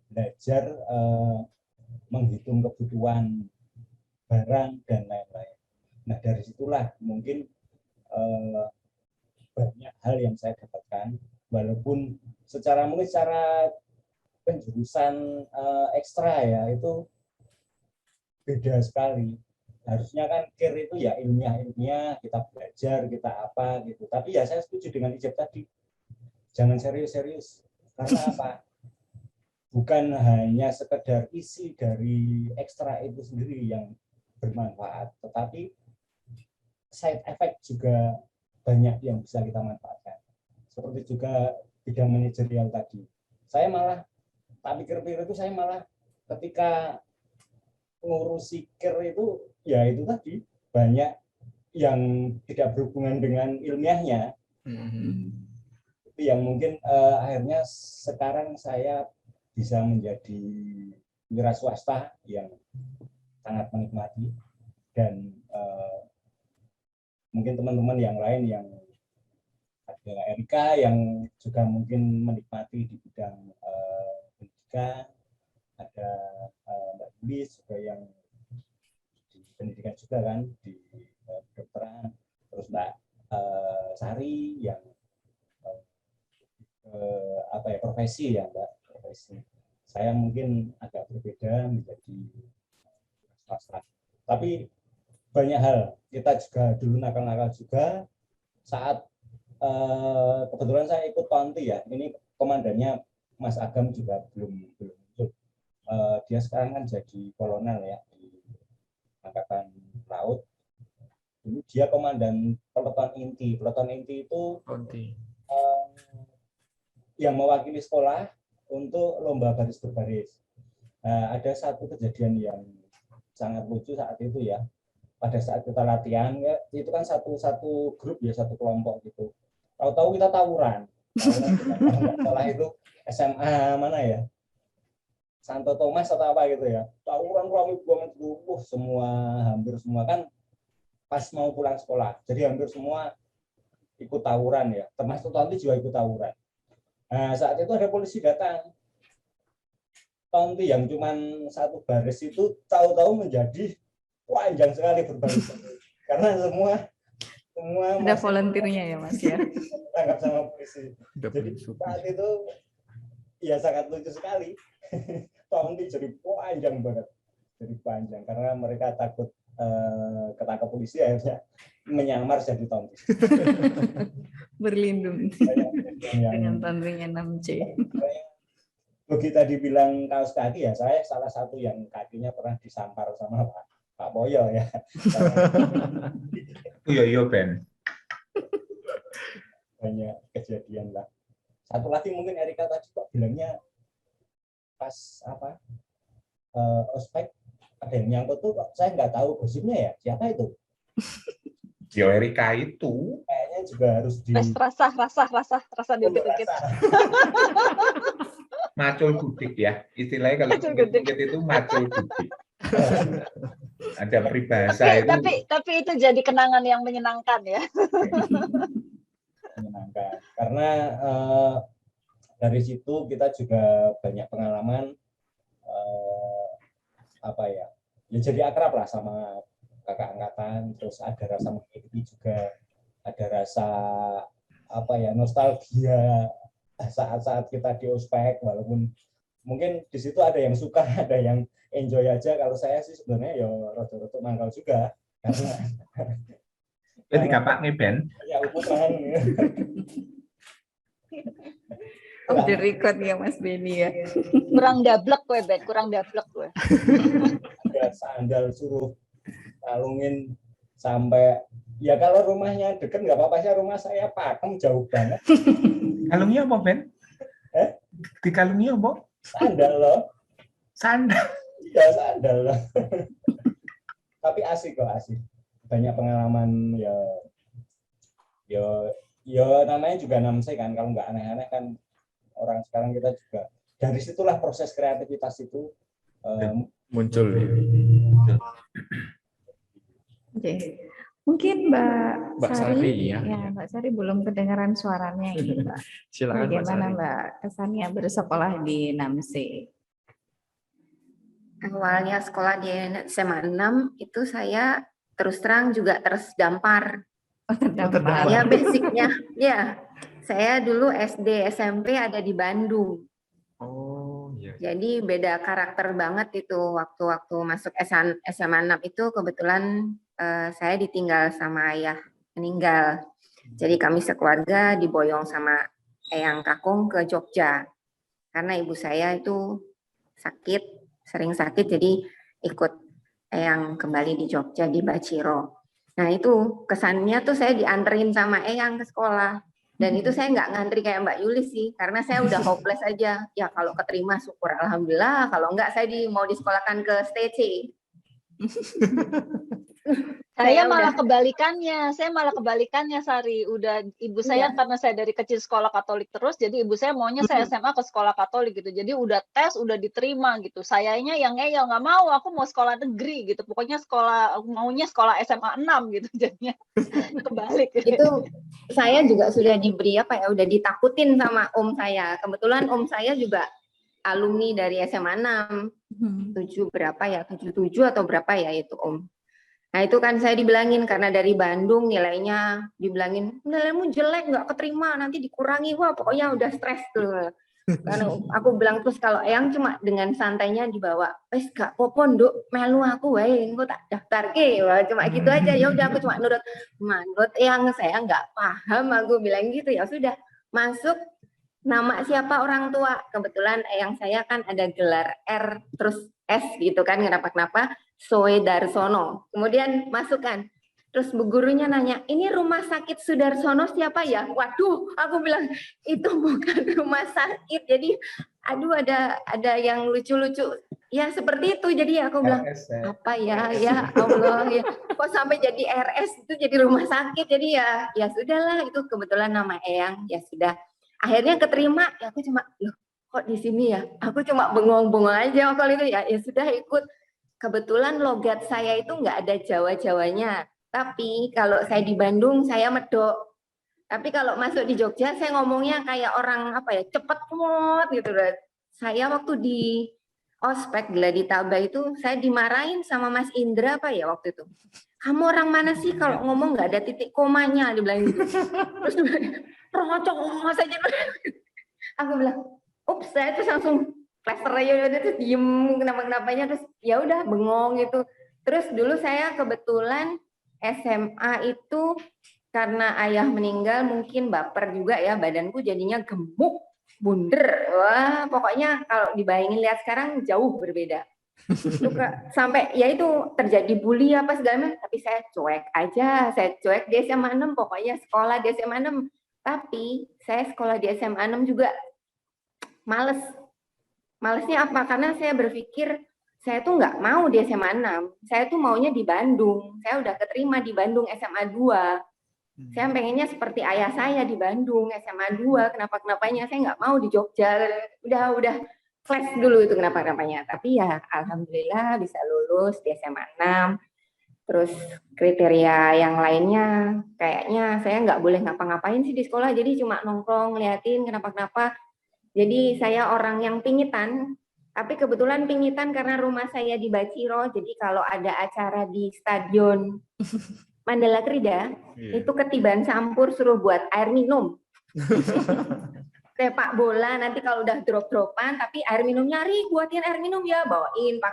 belajar menghitung kebutuhan barang dan lain-lain. Nah, dari situlah mungkin banyak hal yang saya dapatkan, walaupun secara penjurusan ekstra ya itu beda sekali. Harusnya kan KIR itu ya ilmiah, kita belajar, kita apa gitu. Tapi ya saya setuju dengan Ijab tadi, jangan serius-serius. Karena apa? Bukan hanya sekedar isi dari ekstra itu sendiri yang bermanfaat, tetapi side effect juga banyak yang bisa kita manfaatkan. Seperti juga bidang manajerial tadi. Saya malah, tak pikir-pikir itu saya malah ketika ngurusi KIR itu, ya itu tadi, banyak yang tidak berhubungan dengan ilmiahnya. Itu yang mungkin akhirnya sekarang saya bisa menjadi wira swasta yang sangat menikmati, dan mungkin teman-teman yang lain yang ada Erika yang juga mungkin menikmati di bidang pendidikan, ada Mbak Bulis juga yang di pendidikan juga kan, di kedokteran, terus Mbak Sari yang profesi ya Mbak, profesi. Saya mungkin agak berbeda menjadi swasta. Tapi banyak hal, kita juga dulu nakal-nakal juga saat kebetulan saya ikut Konti ya, ini komandannya Mas Agam juga belum muncul. Dia sekarang kan jadi kolonel ya di Angkatan Laut. Dulu dia komandan peleton inti. Peleton inti itu yang mewakili sekolah untuk lomba baris berbaris. Nah, ada satu kejadian yang sangat lucu saat itu ya. Pada saat kita latihan ya, itu kan satu grup ya, satu kelompok gitu. Tahu-tahu kita tawuran. Salah itu SMA mana ya? Santo Thomas atau apa gitu ya. Tawuran ramai banget itu. Hampir semua kan pas mau pulang sekolah. Jadi hampir semua ikut tawuran ya. Termasuk Tonti juga ikut tawuran. Nah, saat itu ada polisi datang. Tonti yang cuman satu baris itu tahu-tahu menjadi panjang sekali berbaris. Karena semua Ada volunteernya ya Mas ya. tangkap sama polisi. Jadi saat itu ya sangat lucu sekali. Tonti jadi panjang banget. Jadi panjang karena mereka takut ketangkap polisi, akhirnya menyamar jadi Tonti. Berlindung dengan tontinya 6C. Begitu tadi bilang kaos kaki ya, saya salah satu yang kakinya pernah disampar sama Pak Boyo ya. Iya Ben. Banyak kejadian lah. Satu lagi mungkin Erika tadi kok bilangnya pas apa ospek ada yang nyangkut tuh, kok saya nggak tahu gosipnya ya, siapa itu? Yo Erika itu kayaknya juga harus di rasa dikit-dikit. macul gudik ya, istilahnya kalau dikit itu macul gudik. Ada peribahasa itu. Tapi itu jadi kenangan yang menyenangkan ya. Menyenangkan karena dari situ kita juga banyak pengalaman jadi akrab lah sama kakak angkatan, terus ada rasa mengikuti juga, ada rasa nostalgia saat-saat kita di ospek, walaupun mungkin di situ ada yang suka, ada yang enjoy aja. Kalau saya sih sebenarnya ya rada-rada mangkal juga karena jadi kapak ngeben ya ukuran. Oh, the record ya Mas Beni ya. Kurang dablek gue, Ben. Kurang dablek gue. Ada sandal suruh kalungin sampai ya kalau rumahnya deket nggak apa-apa sih, rumah saya Pakem jauh banget. Kalungnya apa Ben? Di kalungnya apa? Sandal loh. Sandal. Ya sandal loh. Tapi asik kok, asik. Banyak pengalaman ya namanya juga 6C kan, kalau nggak aneh-aneh kan orang sekarang kita juga dari situlah proses kreativitas itu muncul. Oke. Mungkin Mbak Sari, ya. Mbak Sari belum kedengaran suaranya ini, Mbak. Silakan Bagaimana Mbak kesannya bersekolah di 6C? Awalnya sekolah di SMA 6 itu saya terus terang juga terdampar. Terdampar. Ya basicnya, ya saya dulu SD SMP ada di Bandung. Oh iya. Jadi beda karakter banget itu waktu masuk SMA 6 itu kebetulan saya ditinggal sama ayah meninggal. Jadi kami sekeluarga diboyong sama eyang kakung ke Jogja. Karena ibu saya itu sering sakit, jadi ikut eyang kembali di Jogja di Baciro. Nah itu kesannya tuh saya dianterin sama eyang ke sekolah. Dan itu saya nggak ngantri kayak Mbak Yulis sih, karena saya udah hopeless aja. Ya kalau keterima syukur alhamdulillah, kalau enggak saya mau disekolahkan ke STC. Saya malah kebalikannya, Sari. Udah ibu saya karena saya dari kecil sekolah Katolik terus, jadi ibu saya maunya saya SMA ke sekolah Katolik gitu. Jadi udah tes, udah diterima gitu. Sayanya yang nggak mau, aku mau sekolah negeri gitu. Pokoknya maunya sekolah SMA 6 gitu. Jadinya kebalik. Itu saya juga sudah diberi udah ditakutin sama om saya. Kebetulan om saya juga alumni dari SMA 6. 77 atau berapa ya itu om. Nah itu kan saya dibilangin karena dari Bandung nilainya dibilangin nilaimu jelek nggak keterima nanti dikurangi, wah pokoknya udah stres tuh. Karena aku bilang terus kalau eyang cuma dengan santainya dibawa, wes gak popo nduk melu aku wae engko tak daftar ke, cuma gitu aja. Ya udah aku cuma nurut eyang, saya nggak paham, aku bilang gitu. Ya sudah masuk, nama siapa orang tua, kebetulan eyang saya kan ada gelar R terus S gitu kan, kenapa Soe Darsono. Kemudian masukkan Terus bu gurunya nanya, ini rumah sakit Sudarsono siapa ya? Waduh, aku bilang itu bukan rumah sakit. Jadi, aduh ada yang lucu-lucu. Ya seperti itu. Jadi aku bilang apa ya, ya Allah ya. Kok sampai jadi RS itu jadi rumah sakit. Jadi ya sudahlah itu kebetulan nama Eyang. Ya sudah. Akhirnya keterima. Ya aku cuma loh kok di sini ya. Aku cuma bengong-bengong aja waktu itu ya. Ya sudah ikut. Kebetulan logat saya itu nggak ada Jawa-Jawanya. Tapi kalau saya di Bandung saya medok. Tapi kalau masuk di Jogja saya ngomongnya kayak orang apa ya cepet banget gitu. Saya waktu di ospek Gladitaba itu saya dimarahin sama Mas Indra apa ya waktu itu. Kamu orang mana sih kalau ngomong nggak ada titik komanya dibilang gitu. Terus rocok saja. Aku bilang, ups saya terus langsung klaster aja terus diem kenapa-kenapanya terus ya udah bengong gitu. Terus dulu saya kebetulan SMA itu karena ayah meninggal mungkin baper juga ya badanku jadinya gemuk bunder. Wah pokoknya kalau dibayangin lihat sekarang jauh berbeda. Sampai ya itu terjadi bully apa segala macam tapi saya cuek di SMA 6 pokoknya sekolah di SMA 6 tapi saya sekolah di SMA 6 juga malesnya apa karena saya berpikir saya tuh nggak mau di SMA 6, saya tuh maunya di Bandung. Saya udah keterima di Bandung SMA 2. Saya pengennya seperti ayah saya di Bandung SMA 2. Kenapa-kenapanya saya nggak mau di Jogja. Udah flash dulu itu kenapa-kenapanya. Tapi ya alhamdulillah bisa lulus di SMA 6. Terus kriteria yang lainnya kayaknya saya nggak boleh ngapa-ngapain sih di sekolah. Jadi cuma nongkrong, ngeliatin kenapa-kenapa. Jadi saya orang yang pingitan. Tapi kebetulan pingitan karena rumah saya di Baciro, jadi kalau ada acara di stadion Mandala Krida, itu ketiban campur suruh buat air minum. Sepak bola nanti kalau udah drop-dropan, tapi air minum nyari, buatin air minum ya, bawain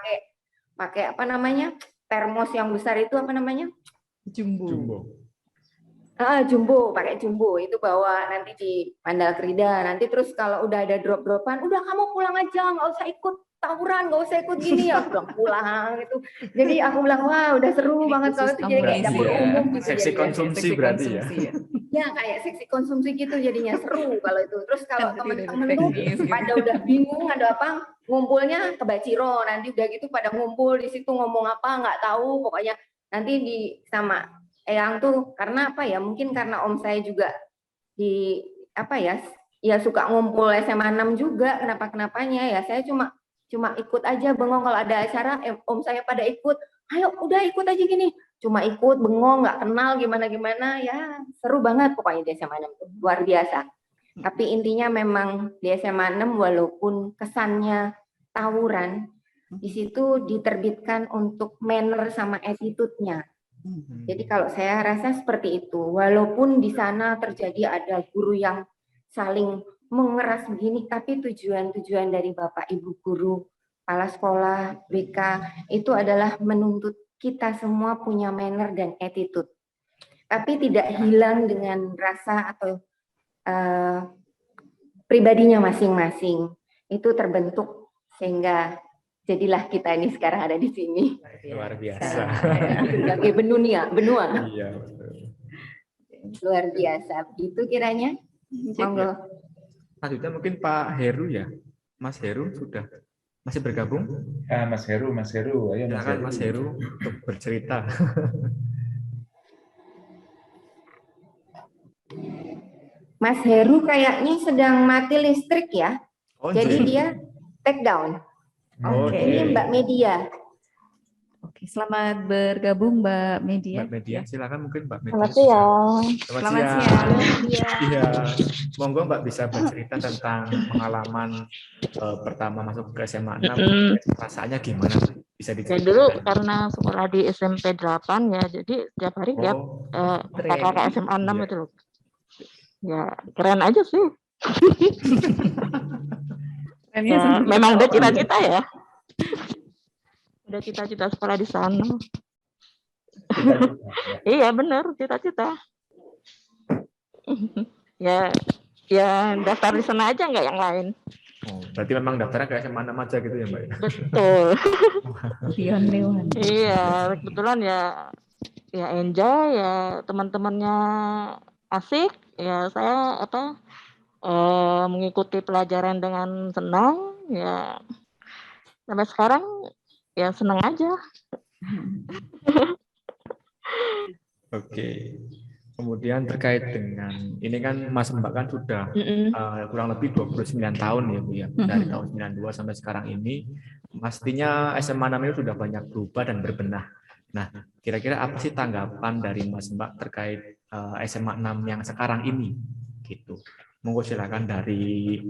pakai apa namanya termos yang besar itu apa namanya? Jumbo. Jumbo, pakai jumbo itu bawa nanti di Mandala Krida. Nanti terus kalau udah ada drop-dropan, udah kamu pulang aja, nggak usah ikut tawuran, nggak usah ikut gini ya, pulang gitu. Jadi aku bilang wah udah seru banget kalau itu jadi kayak dapur umum gitu. Seksi konsumsi berarti ya. Ya kayak seksi konsumsi gitu jadinya seru kalau itu. Terus kalau temen-temen tuh pada udah bingung ada apa, ngumpulnya ke Baciro. Nanti udah gitu pada ngumpul di situ ngomong apa nggak tahu, pokoknya nanti di sama Eyang tuh karena apa ya mungkin karena om saya juga di apa ya suka ngumpul SMA 6 juga kenapa-kenapanya ya saya cuma ikut aja bengong kalau ada acara om saya pada ikut ayo udah ikut aja gini cuma ikut bengong nggak kenal gimana ya seru banget pokoknya di SMA 6 tuh luar biasa tapi intinya memang di SMA 6 walaupun kesannya tawuran di situ diterbitkan untuk manner sama attitude-nya. Jadi kalau saya rasa seperti itu, walaupun di sana terjadi ada guru yang saling mengeras begini, tapi tujuan dari Bapak Ibu guru, kepala sekolah, BK, itu adalah menuntut kita semua punya manner dan attitude. Tapi tidak hilang dengan rasa atau pribadinya masing-masing. Itu terbentuk sehingga jadilah kita ini sekarang ada di sini. Luar biasa. Sebagai benua. Iya. Luar biasa. Begitu kiranya. Monggo. Selanjutnya mungkin Pak Heru ya. Mas Heru sudah masih bergabung? Mas Heru. Ayo silakan Mas Heru untuk bercerita. Mas Heru kayaknya sedang mati listrik ya. Jadi dia take down. Ini Mbak Media. Oke, selamat bergabung Mbak Media. Mbak Media, silakan mungkin Mbak Media. Selamat siang. Selamat siang. Iya, monggo Mbak bisa bercerita tentang pengalaman pertama masuk ke SMA 6. Rasanya gimana? Bisa diceritakan. Dulu karena sekolah di SMP 8 ya, jadi tiap hari tiap kakak SMA 6 itu loh. Ya, keren aja sih. Ya, memang udah cita-cita ya. Udah cita-cita sekolah di sana. Iya benar cita-cita. Ya daftar di sana aja nggak yang lain. Oh, berarti memang daftarnya ke SMA 6 aja gitu ya Mbak? Betul. Leon. Iya kebetulan ya ya enjoy, ya teman-temannya asik, ya saya mengikuti pelajaran dengan senang, ya sampai sekarang ya senang aja. Oke. Kemudian terkait dengan ini kan Mas Mbak kan sudah kurang lebih 29 tahun ya Bu ya, dari tahun 92 sampai sekarang ini, pastinya SMA 6 ini sudah banyak berubah dan berbenah. Nah, kira-kira apa sih tanggapan dari Mas Mbak terkait SMA 6 yang sekarang ini? Gitu. Monggo silakan dari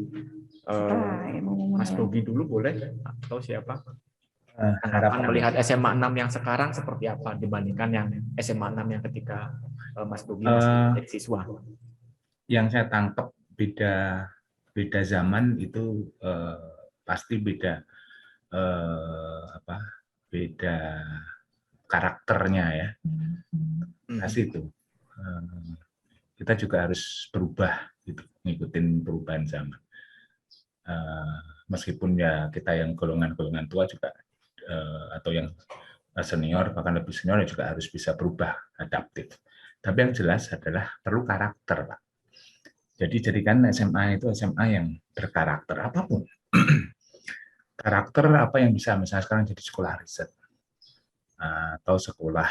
Mas Bogi dulu boleh, atau siapa? Harapan melihat SMA 6 yang sekarang seperti apa dibandingkan yang SMA 6 yang ketika Mas Bogi masih jadi siswa? Yang saya tangkap beda zaman itu pasti beda beda karakternya ya. Pasti itu. Kita juga harus berubah gitu, ngikutin perubahan zaman. Meskipun ya kita yang golongan-golongan tua juga atau yang senior bahkan lebih senior juga harus bisa berubah, adaptif. Tapi yang jelas adalah perlu karakter, Pak. Jadi jadikan SMA itu SMA yang berkarakter apapun. Karakter apa yang bisa misalnya sekarang jadi sekolah riset atau sekolah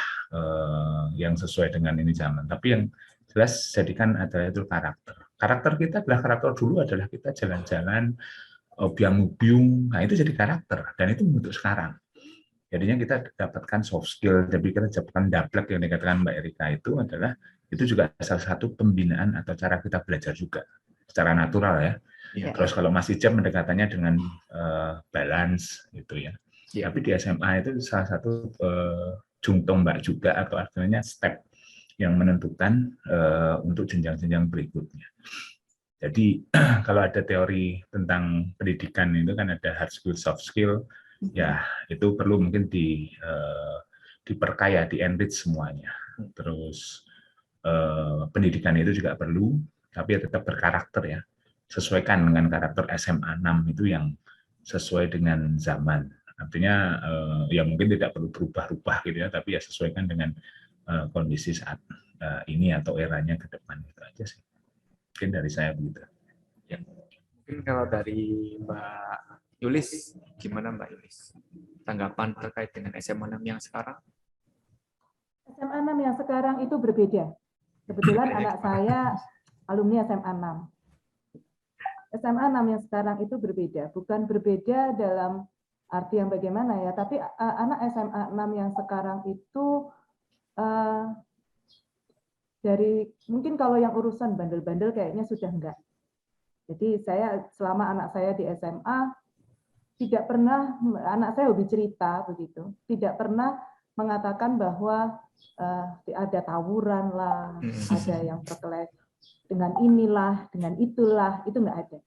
yang sesuai dengan ini zaman. Tapi yang jelas jadikan adalah itu karakter. Karakter kita adalah karakter dulu adalah kita jalan-jalan biang-biung. Nah itu jadi karakter dan itu untuk sekarang. Jadinya kita dapatkan soft skill, jadi kita dapatkan dablek yang dikatakan Mbak Erika itu adalah itu juga salah satu pembinaan atau cara kita belajar juga secara natural ya. Terus kalau masih jam pendekatannya dengan balance gitu ya. Tapi di SMA itu salah satu jungtombak juga atau artinya step yang menentukan untuk jenjang-jenjang berikutnya. Jadi kalau ada teori tentang pendidikan itu kan ada hard skill, soft skill, ya itu perlu mungkin diperkaya, di-enrich semuanya. Terus pendidikan itu juga perlu, tapi tetap berkarakter ya. Sesuaikan dengan karakter SMA 6 itu yang sesuai dengan zaman. Artinya ya mungkin tidak perlu berubah-ubah gitu ya, tapi ya sesuaikan dengan kondisi saat ini atau eranya ke depan itu aja sih. Mungkin dari saya begitu. Ya. Mungkin kalau dari Mbak Yulis, gimana Mbak Yulis? Tanggapan terkait dengan SMA 6 yang sekarang? SMA 6 yang sekarang itu berbeda. Kebetulan anak saya alumni SMA 6. SMA 6 yang sekarang itu berbeda. Bukan berbeda dalam arti yang bagaimana ya, tapi anak SMA 6 yang sekarang itu dari mungkin kalau yang urusan bandel-bandel kayaknya sudah enggak. Jadi saya selama anak saya di SMA tidak pernah, anak saya hobi cerita begitu, tidak pernah mengatakan bahwa ada tawuran lah, ada yang berkelahi dengan inilah, dengan itulah, itu enggak ada.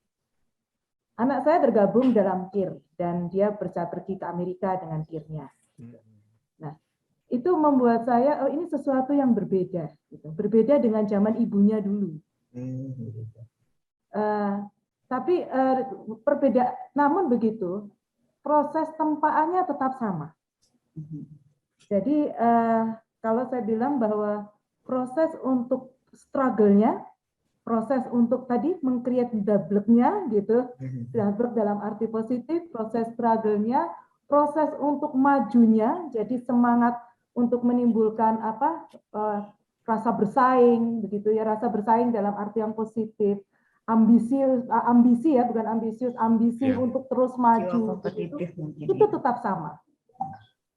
Anak saya tergabung dalam KIR dan dia pergi ke Amerika dengan KIR-nya. Nah, itu membuat saya ini sesuatu yang berbeda, gitu. Berbeda dengan zaman ibunya dulu. Tapi namun begitu, proses tempaannya tetap sama. Jadi kalau saya bilang bahwa proses untuk struggle-nya, proses untuk tadi meng-create dableknya gitu, dablek dalam arti positif, proses struggle-nya, proses untuk majunya, jadi semangat untuk menimbulkan rasa bersaing begitu ya, rasa bersaing dalam arti yang positif. Ambisi ya, bukan ambisius, ambisi untuk terus maju itu tetap sama.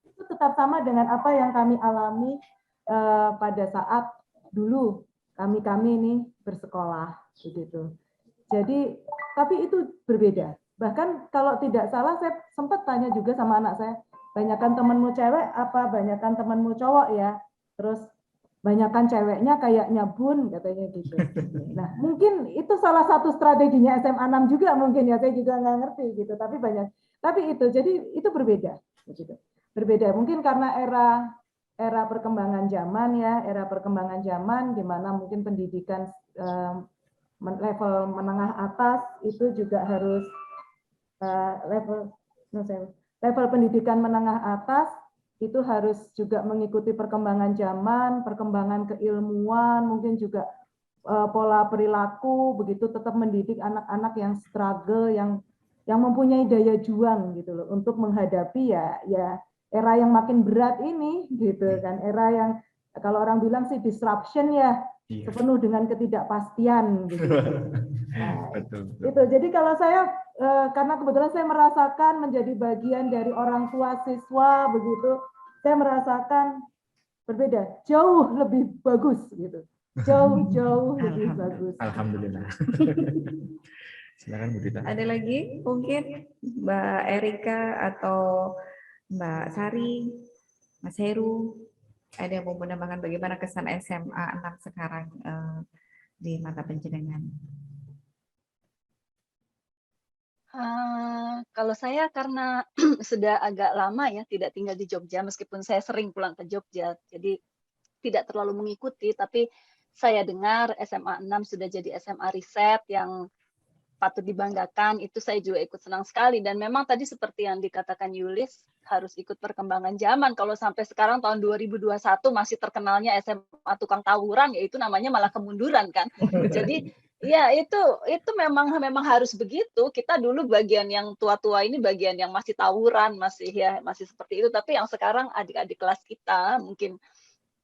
Itu tetap sama dengan apa yang kami alami pada saat dulu kami ini bersekolah begitu. Jadi tapi itu berbeda. Bahkan kalau tidak salah saya sempat tanya juga sama anak saya, banyakan temanmu cewek apa banyakan temanmu cowok ya? Terus banyakan ceweknya kayaknya Bun, katanya gitu. Nah, mungkin itu salah satu strateginya SMA 6 juga mungkin ya, saya juga nggak ngerti gitu. Tapi itu, jadi itu berbeda. Gitu. Berbeda, mungkin karena era perkembangan zaman ya, era perkembangan zaman di mana mungkin pendidikan level menengah atas itu juga harus level pendidikan menengah atas itu harus juga mengikuti perkembangan zaman, perkembangan keilmuan, mungkin juga pola perilaku, begitu tetap mendidik anak-anak yang struggle, yang mempunyai daya juang gitu loh untuk menghadapi ya era yang makin berat ini gitu kan, era yang kalau orang bilang sih disruption ya, penuh dengan ketidakpastian gitu. Nah, itu. Jadi kalau saya karena kebetulan saya merasakan menjadi bagian dari orang tua siswa begitu, saya merasakan berbeda, jauh lebih bagus gitu. Jauh lebih bagus. Alhamdulillah. Silakan Bu Dita. Ada lagi mungkin Mbak Erika atau Mbak Sari, Mas Heru, ada yang mau menambahkan bagaimana kesan SMA 6 sekarang di mata penjenengan? Kalau saya karena sudah agak lama ya tidak tinggal di Jogja, meskipun saya sering pulang ke Jogja, jadi tidak terlalu mengikuti, tapi saya dengar SMA 6 sudah jadi SMA riset yang patut dibanggakan, itu saya juga ikut senang sekali. Dan memang tadi seperti yang dikatakan Yulis, harus ikut perkembangan zaman. Kalau sampai sekarang tahun 2021 masih terkenalnya SMA tukang tawuran, ya itu namanya malah kemunduran kan. Jadi ya itu memang harus begitu. Kita dulu bagian yang tua-tua ini bagian yang masih tawuran, masih seperti itu. Tapi yang sekarang adik-adik kelas kita mungkin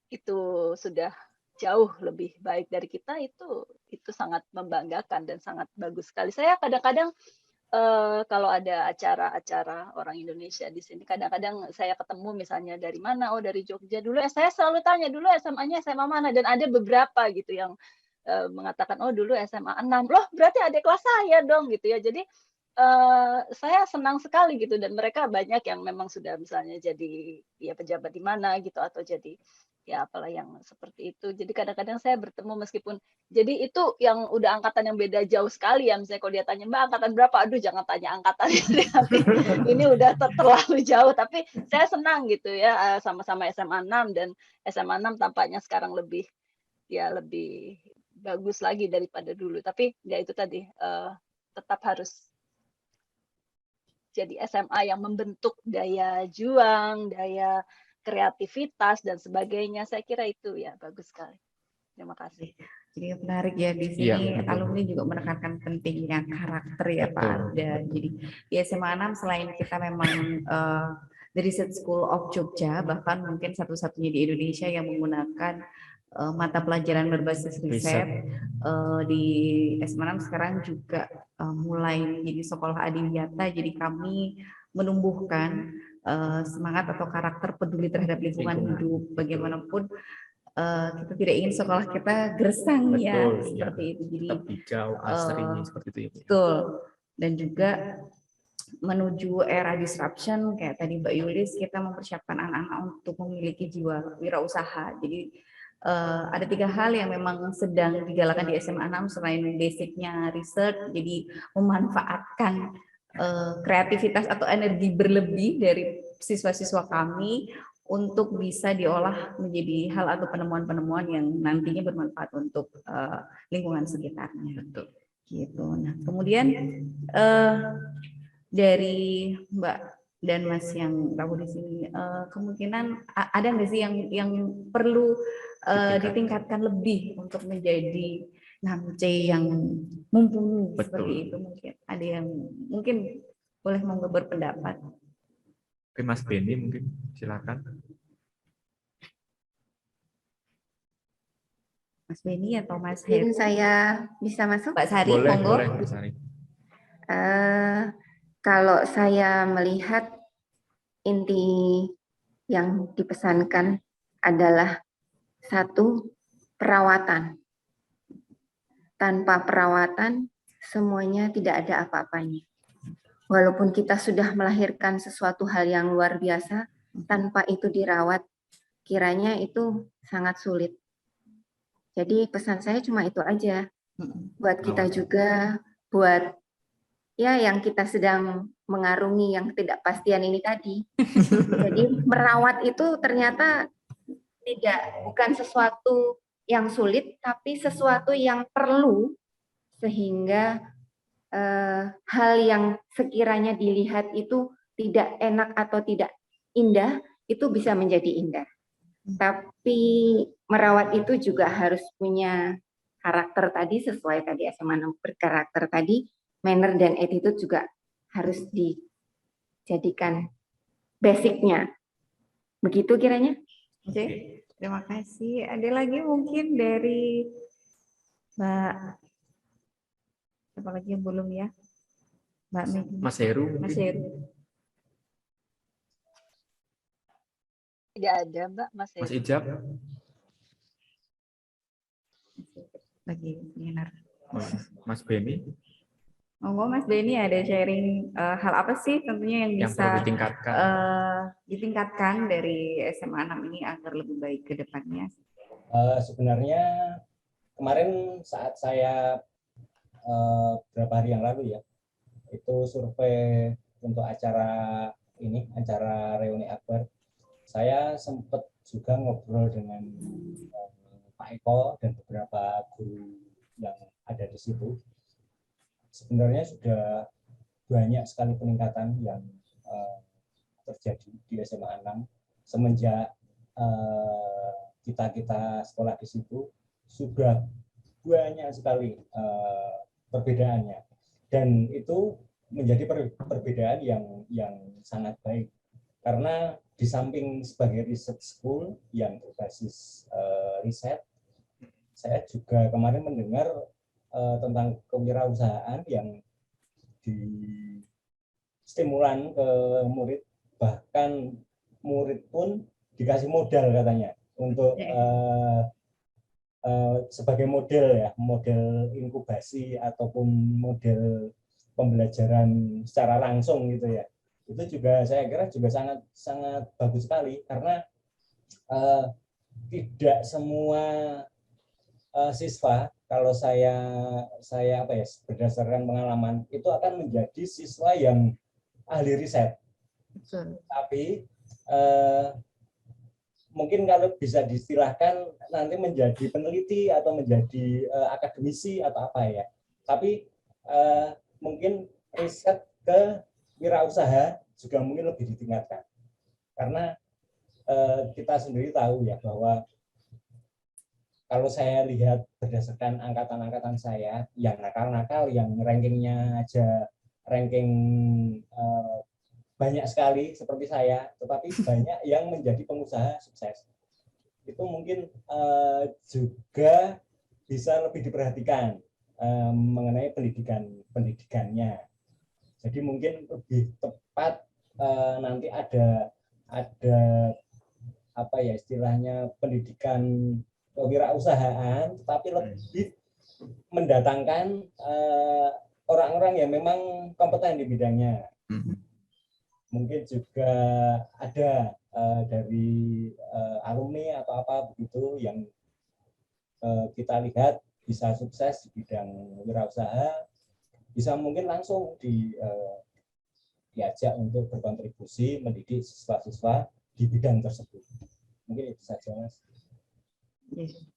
itu sudah jauh lebih baik dari kita, itu sangat membanggakan dan sangat bagus sekali. Saya kadang-kadang kalau ada acara-acara orang Indonesia di sini, kadang-kadang saya ketemu misalnya dari mana, dari Jogja dulu. Saya selalu tanya dulu SMA-nya SMA mana, dan ada beberapa gitu yang mengatakan dulu SMA 6. Loh, berarti adik kelas saya dong gitu ya. Jadi saya senang sekali gitu, dan mereka banyak yang memang sudah misalnya jadi ya pejabat di mana gitu, atau jadi ya apalah yang seperti itu. Jadi kadang-kadang saya bertemu meskipun jadi itu yang udah angkatan yang beda jauh sekali ya. Misalnya kalau dia tanya Mbak angkatan berapa, aduh jangan tanya angkatan ini udah terlalu jauh. Tapi saya senang gitu ya, sama-sama SMA 6, dan SMA 6 tampaknya sekarang lebih bagus lagi daripada dulu. Tapi ya itu tadi tetap harus jadi SMA yang membentuk daya juang, daya kreativitas dan sebagainya. Saya kira itu ya bagus sekali. Terima kasih. Jadi menarik ya di sini alumni juga menekankan pentingnya karakter ya Pak Arda. Jadi di SMA 6 selain kita memang the Research School of Jogja, bahkan mungkin satu-satunya di Indonesia yang menggunakan mata pelajaran berbasis riset, di SMA 6 sekarang juga mulai menjadi sekolah adiwiyata. Jadi kami menumbuhkan semangat atau karakter peduli terhadap lingkungan hidup. Bagaimanapun kita tidak ingin sekolah kita gersang seperti itu. Jadi hijau, asri seperti itu. Betul. Dan juga menuju era disruption kayak tadi Mbak Yulis, kita mempersiapkan anak-anak untuk memiliki jiwa wirausaha. Jadi ada 3 hal yang memang sedang digalakan di SMA 6 selain basicnya research, jadi memanfaatkan kreativitas atau energi berlebih dari siswa-siswa kami untuk bisa diolah menjadi hal atau penemuan-penemuan yang nantinya bermanfaat untuk lingkungan sekitarnya. Gitu. Nah, kemudian dari Mbak dan Mas yang tahu di sini, kemungkinan ada nggak sih yang perlu ditingkatkan lebih untuk menjadi NAMC yang mumpuni seperti itu? Mungkin ada yang mungkin boleh mau berpendapat. Oke, Mas Beni mungkin silakan. Mas Beni atau Mas Heru? Saya bisa masuk? Mbak Sari, boleh, monggo. Boleh, Mbak Sari. Kalau saya melihat inti yang dipesankan adalah 1, perawatan. Tanpa perawatan, semuanya tidak ada apa-apanya. Walaupun kita sudah melahirkan sesuatu hal yang luar biasa, tanpa itu dirawat, kiranya itu sangat sulit. Jadi pesan saya cuma itu aja. Buat kita juga, buat ya yang kita sedang mengarungi yang ketidakpastian ini tadi. Jadi merawat itu ternyata bukan sesuatu yang sulit, tapi sesuatu yang perlu, sehingga hal yang sekiranya dilihat itu tidak enak atau tidak indah, itu bisa menjadi indah. Tapi merawat itu juga harus punya karakter tadi, sesuai tadi SMA 6 berkarakter tadi, manner dan attitude juga harus dijadikan basicnya. Begitu kiranya. Oke, terima kasih. Ada lagi mungkin dari Mbak, apa lagi yang belum ya? Mbak Megi. Mas Heru mungkin. Mas Heru. Tidak ada, Mbak. Mas Mas Ijab. Lagi seminar. Mas Beni. Monggo Mas Beni ada sharing hal apa sih tentunya yang Yang bisa perlu ditingkatkan. ditingkatkan dari SMA 6 ini agar lebih baik ke depannya? Sebenarnya kemarin saat saya beberapa hari yang lalu ya, itu survei untuk acara ini, acara reuni akbar, saya sempat juga ngobrol dengan Pak Eko dan beberapa guru yang ada di situ. Sebenarnya sudah banyak sekali peningkatan yang terjadi di SMA 6 semenjak kita sekolah di situ. Sudah banyak sekali perbedaannya, dan itu menjadi perbedaan yang sangat baik, karena di samping sebagai research school yang berbasis riset, saya juga kemarin mendengar tentang kewirausahaan yang di stimulan ke murid, bahkan murid pun dikasih modal katanya untuk sebagai model ya, model inkubasi ataupun model pembelajaran secara langsung gitu ya. Itu juga saya kira juga sangat bagus sekali, karena tidak semua siswa, kalau saya apa ya, berdasarkan pengalaman, itu akan menjadi siswa yang ahli riset. Tapi mungkin kalau bisa diistilahkan nanti menjadi peneliti atau menjadi akademisi atau apa ya. Tapi mungkin riset ke wirausaha juga mungkin lebih ditingkatkan. Karena kita sendiri tahu ya bahwa kalau saya lihat berdasarkan angkatan-angkatan saya, yang nakal-nakal, yang rankingnya aja ranking banyak sekali seperti saya, tetapi banyak yang menjadi pengusaha sukses. Itu mungkin juga bisa lebih diperhatikan mengenai pendidikannya. Jadi mungkin lebih tepat nanti ada apa ya istilahnya, pendidikan kewirausahaan, tetapi lebih mendatangkan orang-orang yang memang kompeten di bidangnya. Mungkin juga ada dari alumni atau apa begitu yang kita lihat bisa sukses di bidang wirausaha, bisa mungkin langsung diajak untuk berkontribusi mendidik siswa-siswa di bidang tersebut. Mungkin itu saja, Mas.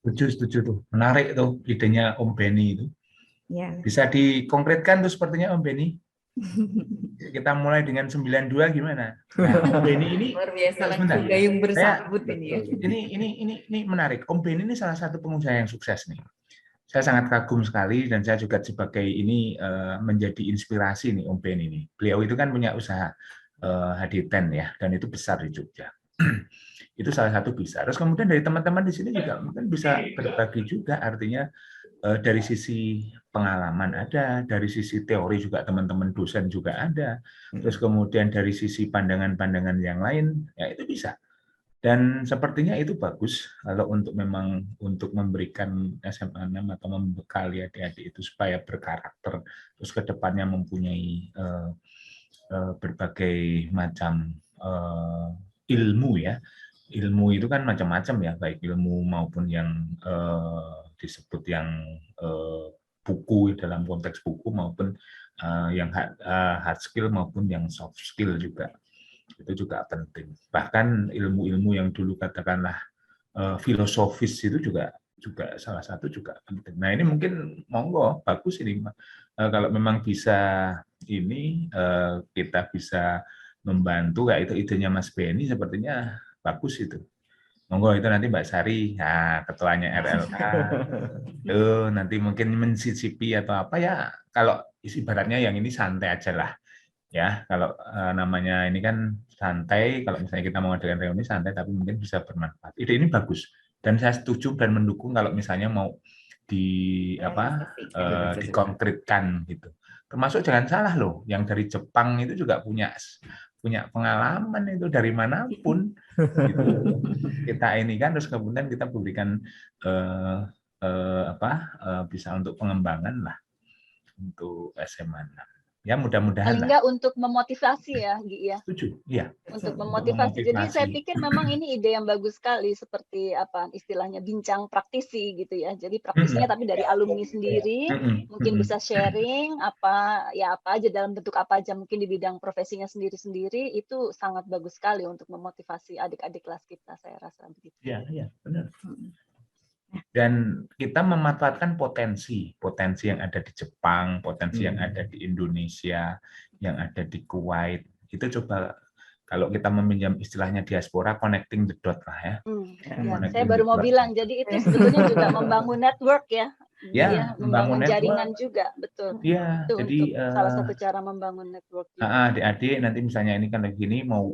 Setuju tuh. Menarik tuh idenya Om Beni itu. Ya. Bisa dikonkretkan tuh sepertinya Om Beni. Kita mulai dengan 92 gimana? Nah, Om Beni ini luar biasa, sebentar. gayung bersambut ini ya. Ini menarik. Om Beni ini salah satu pengusaha yang sukses nih. Saya sangat kagum sekali, dan saya juga sebagai ini menjadi inspirasi nih Om Beni ini. Beliau itu kan punya usaha HD10 ya, dan itu besar di Jogja. Itu salah satu bisa. Terus kemudian dari teman-teman di sini juga mungkin bisa berbagi juga, artinya dari sisi pengalaman ada, dari sisi teori juga teman-teman dosen juga ada, terus kemudian dari sisi pandangan-pandangan yang lain, ya itu bisa. Dan sepertinya itu bagus kalau memang untuk memberikan SMA 6 atau membekali adik-adik itu supaya berkarakter, terus ke depannya mempunyai berbagai macam ilmu ya. Ilmu itu kan macam-macam ya, baik ilmu maupun yang disebut yang buku dalam konteks buku, maupun yang hard skill maupun yang soft skill juga. Itu juga penting. Bahkan ilmu-ilmu yang dulu katakanlah filosofis itu juga salah satu juga penting. Nah ini mungkin monggo bagus ini kalau memang bisa ini kita bisa membantu kayak itu idenya Mas Beni, sepertinya bagus itu. Monggo itu nanti Mbak Sari, ya, ketuanya RLA, tuh nanti mungkin mencicipi atau apa ya. Kalau ibaratnya yang ini santai aja lah, ya. Kalau namanya ini kan santai. Kalau misalnya kita mau ngadakan reuni santai, tapi mungkin bisa bermanfaat. Ide ini bagus dan saya setuju dan mendukung kalau misalnya mau dikonkretkan gitu. Termasuk jangan salah loh, yang dari Jepang itu juga punya pengalaman itu dari manapun gitu. Kita ini kan terus kemudian kita berikan bisa untuk pengembangan lah untuk SMA 6. Ya mudah-mudahan Paling lah. enggak untuk memotivasi ya, Gi ya. Setuju, iya. Untuk memotivasi. Jadi saya pikir memang ini ide yang bagus sekali, seperti apa istilahnya bincang praktisi gitu ya. Jadi praktisinya tapi dari alumni sendiri, mungkin bisa sharing apa aja dalam bentuk apa aja, mungkin di bidang profesinya sendiri-sendiri, itu sangat bagus sekali untuk memotivasi adik-adik kelas kita, saya rasa begitu. Iya, benar. Dan kita memanfaatkan potensi yang ada di Jepang, potensi yang ada di Indonesia, yang ada di Kuwait. Itu coba kalau kita meminjam istilahnya diaspora, connecting the dot lah ya. Ya, saya baru mau bilang, jadi itu sebetulnya juga membangun network ya. Ya, membangun jaringan juga, betul. Iya, itu jadi untuk salah satu cara membangun network. Adik-adik nanti misalnya ini kan lagi ini mau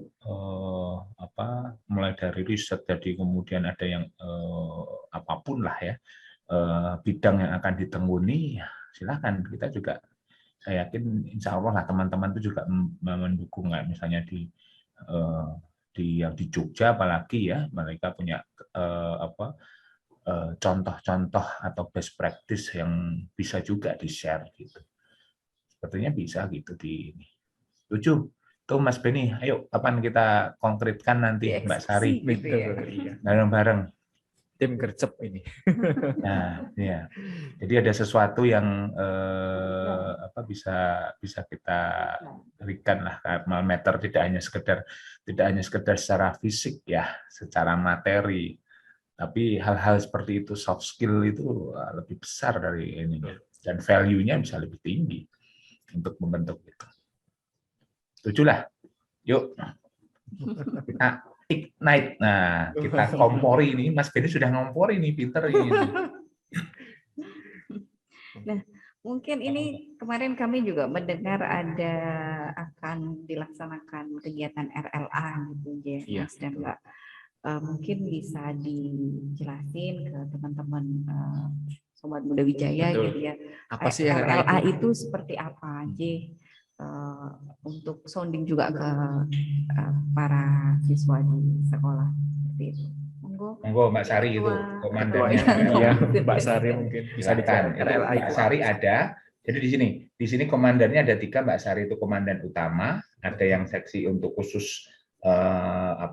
mulai dari riset, jadi kemudian ada yang apapun lah ya bidang yang akan ditekuni, ya, silakan. Kita juga saya yakin insya Allah lah teman-teman itu juga mendukung, kayak misalnya yang di Jogja apalagi ya, mereka punya contoh-contoh atau best practice yang bisa juga di-share gitu. Sepertinya bisa gitu di ini. Setuju? Tuh Mas Beni, ayo kapan kita konkretkan nanti Mbak Sari bareng-bareng. Tim gercep ini. Nah, ya. Jadi ada sesuatu yang bisa kita berikan lah, meter tidak hanya sekedar secara fisik ya, secara materi. Tapi hal-hal seperti itu, soft skill itu lebih besar dari ini, dan value-nya bisa lebih tinggi untuk membentuk itu. Setuju lah? Yuk, kita ignite. Nah, kita kompori ini. Mas Beni sudah ngompori nih, pinter ini. Nah, mungkin ini kemarin kami juga mendengar akan dilaksanakan kegiatan RLA gitu ya, Mas dan Mbak. Mungkin bisa dijelasin ke teman-teman Sobat Muda Wijaya gitu ya. Apa sih RLA itu seperti apa aja? Untuk sounding juga ke para siswa di sekolah seperti itu. Monggo Mbak Sari itu komandannya. Iya, Mbak Sari mungkin bisa silakan. RLA Mbak Sari ada. Jadi di sini komandannya ada 3. Mbak Sari itu komandan utama, ada yang seksi untuk khusus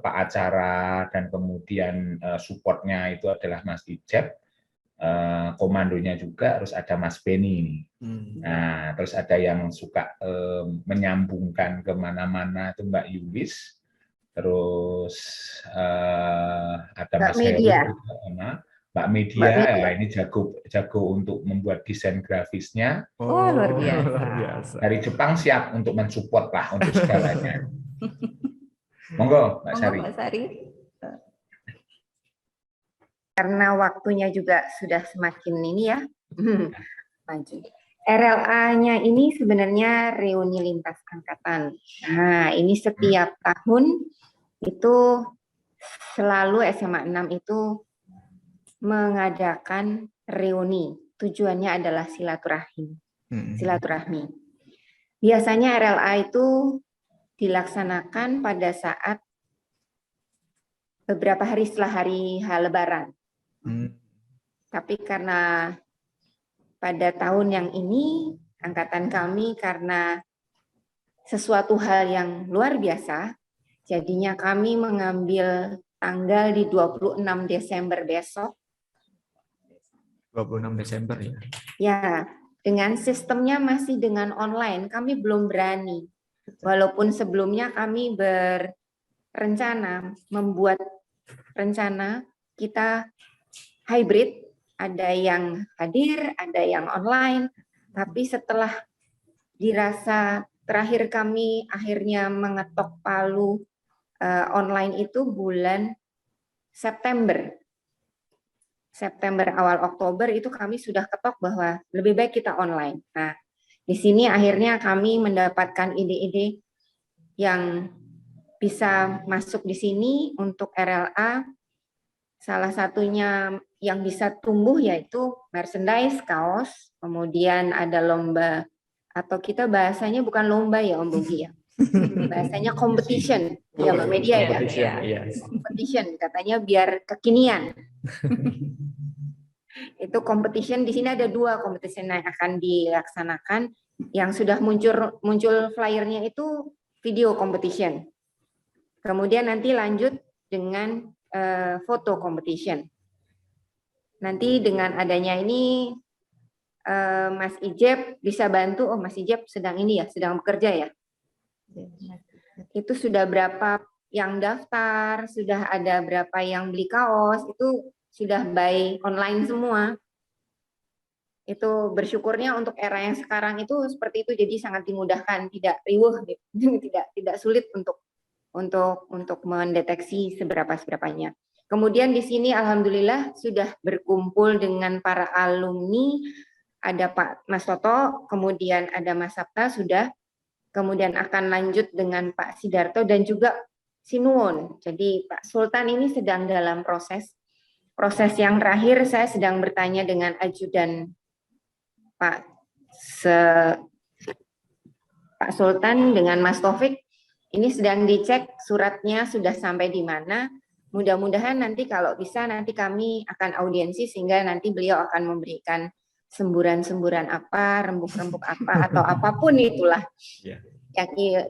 acara, dan kemudian supportnya itu adalah Mas Ijab, komandonya juga harus ada Mas Beni. Nah, terus ada yang suka menyambungkan kemana-mana itu Mbak Yulis, terus ada Mas Heru, Mbak Media, ya, ini jago untuk membuat desain grafisnya. Luar biasa. Dari Jepang siap untuk mensupport lah untuk segalanya. Monggo Mbak Sari. Karena waktunya juga sudah semakin ini ya, maju. RLA-nya ini sebenarnya reuni lintas angkatan. Nah, ini setiap tahun itu selalu SMA 6 itu mengadakan reuni. Tujuannya adalah silaturahmi. Biasanya RLA itu dilaksanakan pada saat beberapa hari setelah hari Lebaran. Tapi karena pada tahun yang ini, angkatan kami karena sesuatu hal yang luar biasa, jadinya kami mengambil tanggal di 26 Desember besok. 26 Desember ya? Ya, dengan sistemnya masih dengan online, kami belum berani. Walaupun sebelumnya kami berencana membuat rencana kita hybrid, ada yang hadir, ada yang online, tapi setelah dirasa terakhir kami akhirnya mengetok palu online itu bulan September awal Oktober itu kami sudah ketok bahwa lebih baik kita online. Nah, di sini akhirnya kami mendapatkan ide-ide yang bisa masuk di sini untuk RLA. Salah satunya yang bisa tumbuh yaitu merchandise, kaos, kemudian ada lomba, atau kita bahasanya bukan lomba ya Om Bogi ya, bahasanya competition, ya Mbak Media ya, competition katanya biar kekinian. Itu competition, di sini ada 2 competition yang akan dilaksanakan. Yang sudah muncul flyernya itu video competition. Kemudian nanti lanjut dengan foto competition. Nanti dengan adanya ini Mas Ijep bisa bantu. Oh, Mas Ijep sedang ini ya, sedang bekerja ya. Itu sudah berapa yang daftar, sudah ada berapa yang beli kaos, itu sudah buy online semua. Itu bersyukurnya untuk era yang sekarang itu seperti itu, jadi sangat dimudahkan, tidak riuh, tidak sulit untuk mendeteksi seberapanya. Kemudian di sini alhamdulillah sudah berkumpul dengan para alumni, ada Pak Mas Toto, kemudian ada Mas Sabta sudah, kemudian akan lanjut dengan Pak Sidarto dan juga Sinuwun. Jadi Pak Sultan ini sedang dalam proses yang terakhir. Saya sedang bertanya dengan ajudan Pak Sultan dengan Mas Taufik. Ini sedang dicek suratnya sudah sampai di mana. Mudah-mudahan nanti kalau bisa nanti kami akan audiensi sehingga nanti beliau akan memberikan semburan-semburan apa, rembuk-rembuk apa atau apapun itulah. Ya,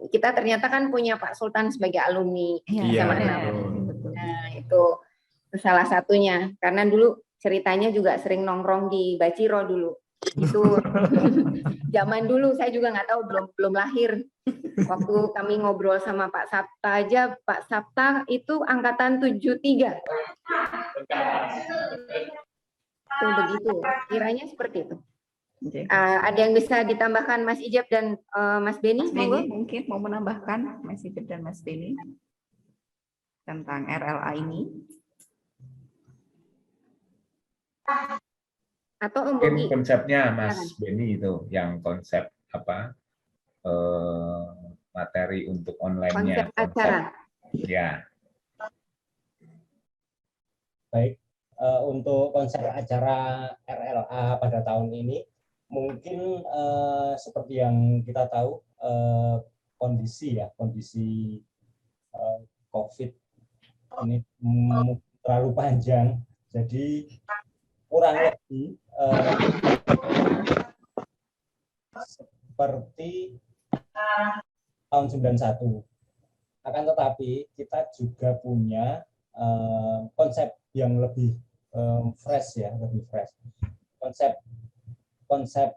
kita ternyata kan punya Pak Sultan sebagai alumni SMA 6. Nah, itu salah satunya. Karena dulu ceritanya juga sering nongkrong di Baciro dulu. Itu zaman dulu saya juga nggak tahu, belum lahir. Waktu kami ngobrol sama Pak Sabta aja, Pak Sabta itu angkatan 73. Itu begitu, kiranya seperti itu. Ada yang bisa ditambahkan Mas Ijep dan Mas Beni? Mas Beni mungkin mau menambahkan, Mas Ijep dan Mas Beni, tentang RLA ini. Atau mungkin konsepnya Mas Beni itu yang konsep apa materi untuk online-nya, konsep acara ya. Baik, untuk konsep acara RLA pada tahun ini mungkin seperti yang kita tahu kondisi COVID ini terlalu panjang, jadi kurang lebih seperti tahun 91. Akan tetapi kita juga punya konsep yang lebih fresh ya, lebih fresh. Konsep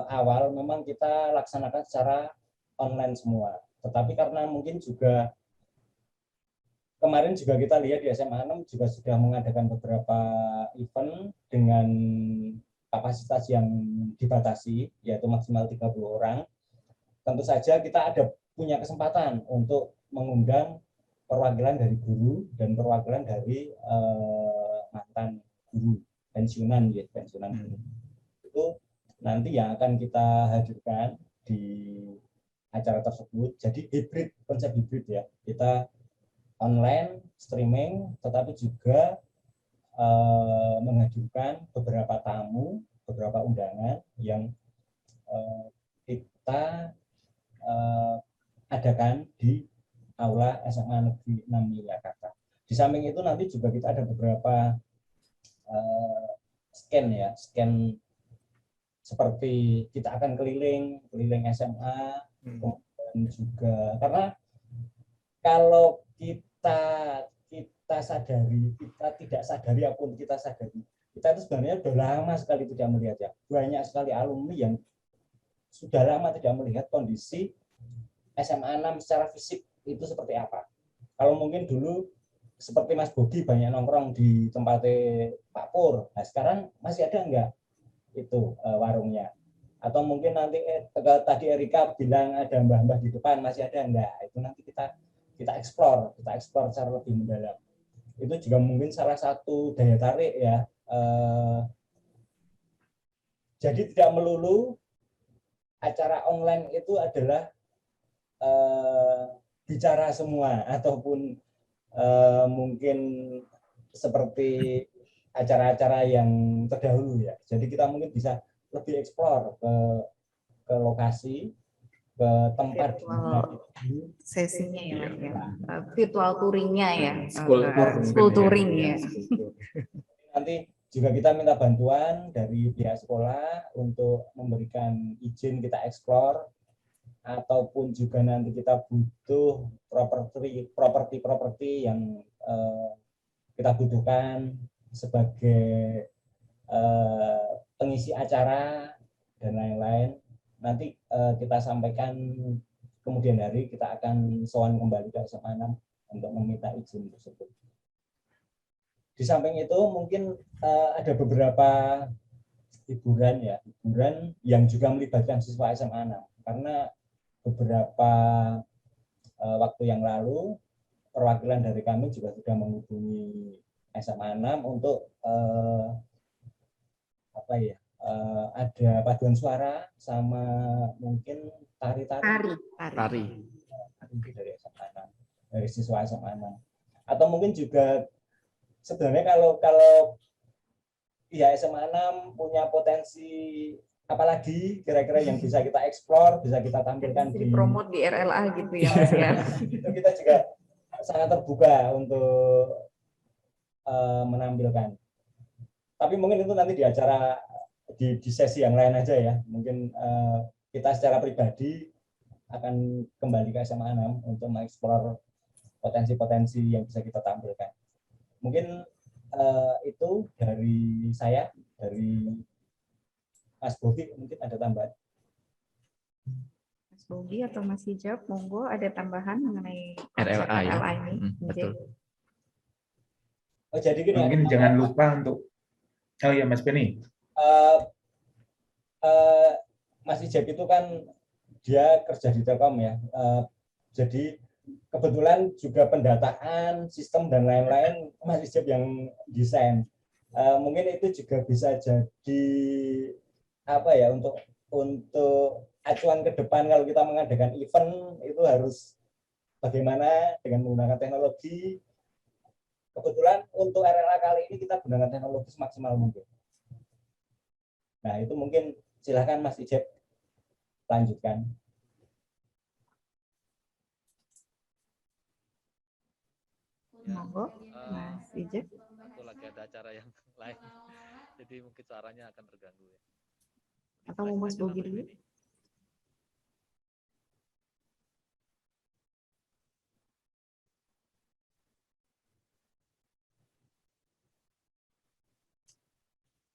awal memang kita laksanakan secara online semua. Tetapi karena mungkin juga kemarin juga kita lihat di SMA 6 juga sudah mengadakan beberapa event dengan kapasitas yang dibatasi, yaitu maksimal 30 orang. Tentu saja kita punya kesempatan untuk mengundang perwakilan dari guru dan perwakilan dari mantan guru pensiunan ya, pensiunan. Itu nanti yang akan kita hadirkan di acara tersebut. Jadi hybrid, konsep hybrid ya. Kita online streaming, tetapi juga menghadirkan beberapa tamu, beberapa undangan yang kita adakan di Aula SMA Negeri 6 Jakarta. Di samping itu nanti juga kita ada beberapa scan seperti kita akan keliling SMA, kemudian juga karena kalau kita sadari, kita tidak sadari apapun kita sadari, kita itu sebenarnya sudah lama sekali tidak melihat ya, banyak sekali alumni yang sudah lama tidak melihat kondisi SMA 6 secara fisik itu seperti apa. Kalau mungkin dulu seperti Mas Bogi banyak nongkrong di tempatnya Pak Pur, nah sekarang masih ada enggak itu warungnya? Atau mungkin nanti tadi Erika bilang ada mbah-mbah di depan, masih ada enggak? Itu nanti kita kita explore secara lebih mendalam. Itu juga mungkin salah satu daya tarik ya. Jadi tidak melulu acara online itu adalah bicara semua, ataupun mungkin seperti acara-acara yang terdahulu ya. Jadi kita mungkin bisa lebih explore ke lokasi, ke tempat virtual sesinya ya, Mas ya. Virtual touringnya ya, School touring ya. Nanti juga kita minta bantuan dari pihak sekolah untuk memberikan izin kita explore, ataupun juga nanti kita butuh properti yang kita butuhkan sebagai pengisi acara dan lain-lain. Nanti kita sampaikan kemudian hari, kita akan sowan kembali ke SMA 6 untuk meminta izin tersebut. Di samping itu mungkin ada beberapa hiburan yang juga melibatkan siswa SMA 6, karena beberapa waktu yang lalu perwakilan dari kami juga sudah menghubungi SMA 6 untuk ada paduan suara sama mungkin tari dari SMA 6, dari siswa SMA 6. Atau mungkin juga sebenarnya kalau ya SMA 6 punya potensi apalagi kira-kira yang bisa kita eksplor, bisa kita tampilkan di promote di RLA gitu ya, Mas ya. Itu kita juga sangat terbuka untuk menampilkan. Tapi mungkin itu nanti di acara di sesi yang lain aja ya. Mungkin kita secara pribadi akan kembali ke SMA 6 untuk mengeksplor potensi-potensi yang bisa kita tampilkan. Mungkin itu dari saya, dari Mas Bogi, mungkin ada tambahan. Mas Bogi atau Mas Hijab, monggo ada tambahan mengenai RLA ya. ini. Betul. Oh, jadi gini, mungkin jangan lupa untuk Mas Beni. Mas Hijab itu kan dia kerja di Telkom ya. Jadi kebetulan juga pendataan sistem dan lain-lain Mas Hijab yang desain. Mungkin itu juga bisa jadi untuk acuan ke depan kalau kita mengadakan event itu harus bagaimana dengan menggunakan teknologi. Kebetulan untuk RLA kali ini kita gunakan teknologi semaksimal mungkin. Nah, itu mungkin silakan Mas Ijab lanjutkan. Monggo, Mas Ijab. Itu lagi ada acara yang lain, jadi mungkin suaranya akan terganggu ya. Atau mau Mas Bogi dulu?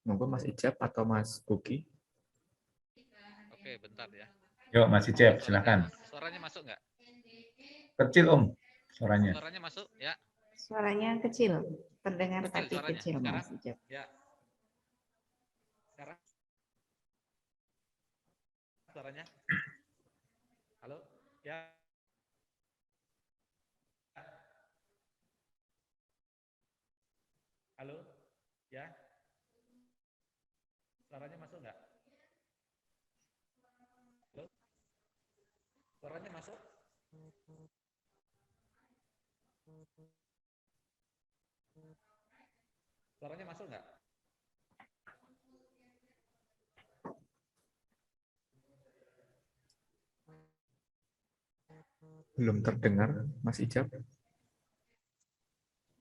Monggo Mas Ijab atau Mas Bogi. Oke, bentar ya. Yuk Mas Ijab, silakan. Suaranya masuk nggak? Kecil suaranya. Suaranya masuk ya. Suaranya kecil, terdengar tapi kecil Mas Ijab. Ya. Sekarang suaranya. Halo, ya. Halo, ya. Suaranya masuk nggak? Halo, suaranya masuk? Suaranya masuk nggak? Belum terdengar, Mas Ijab.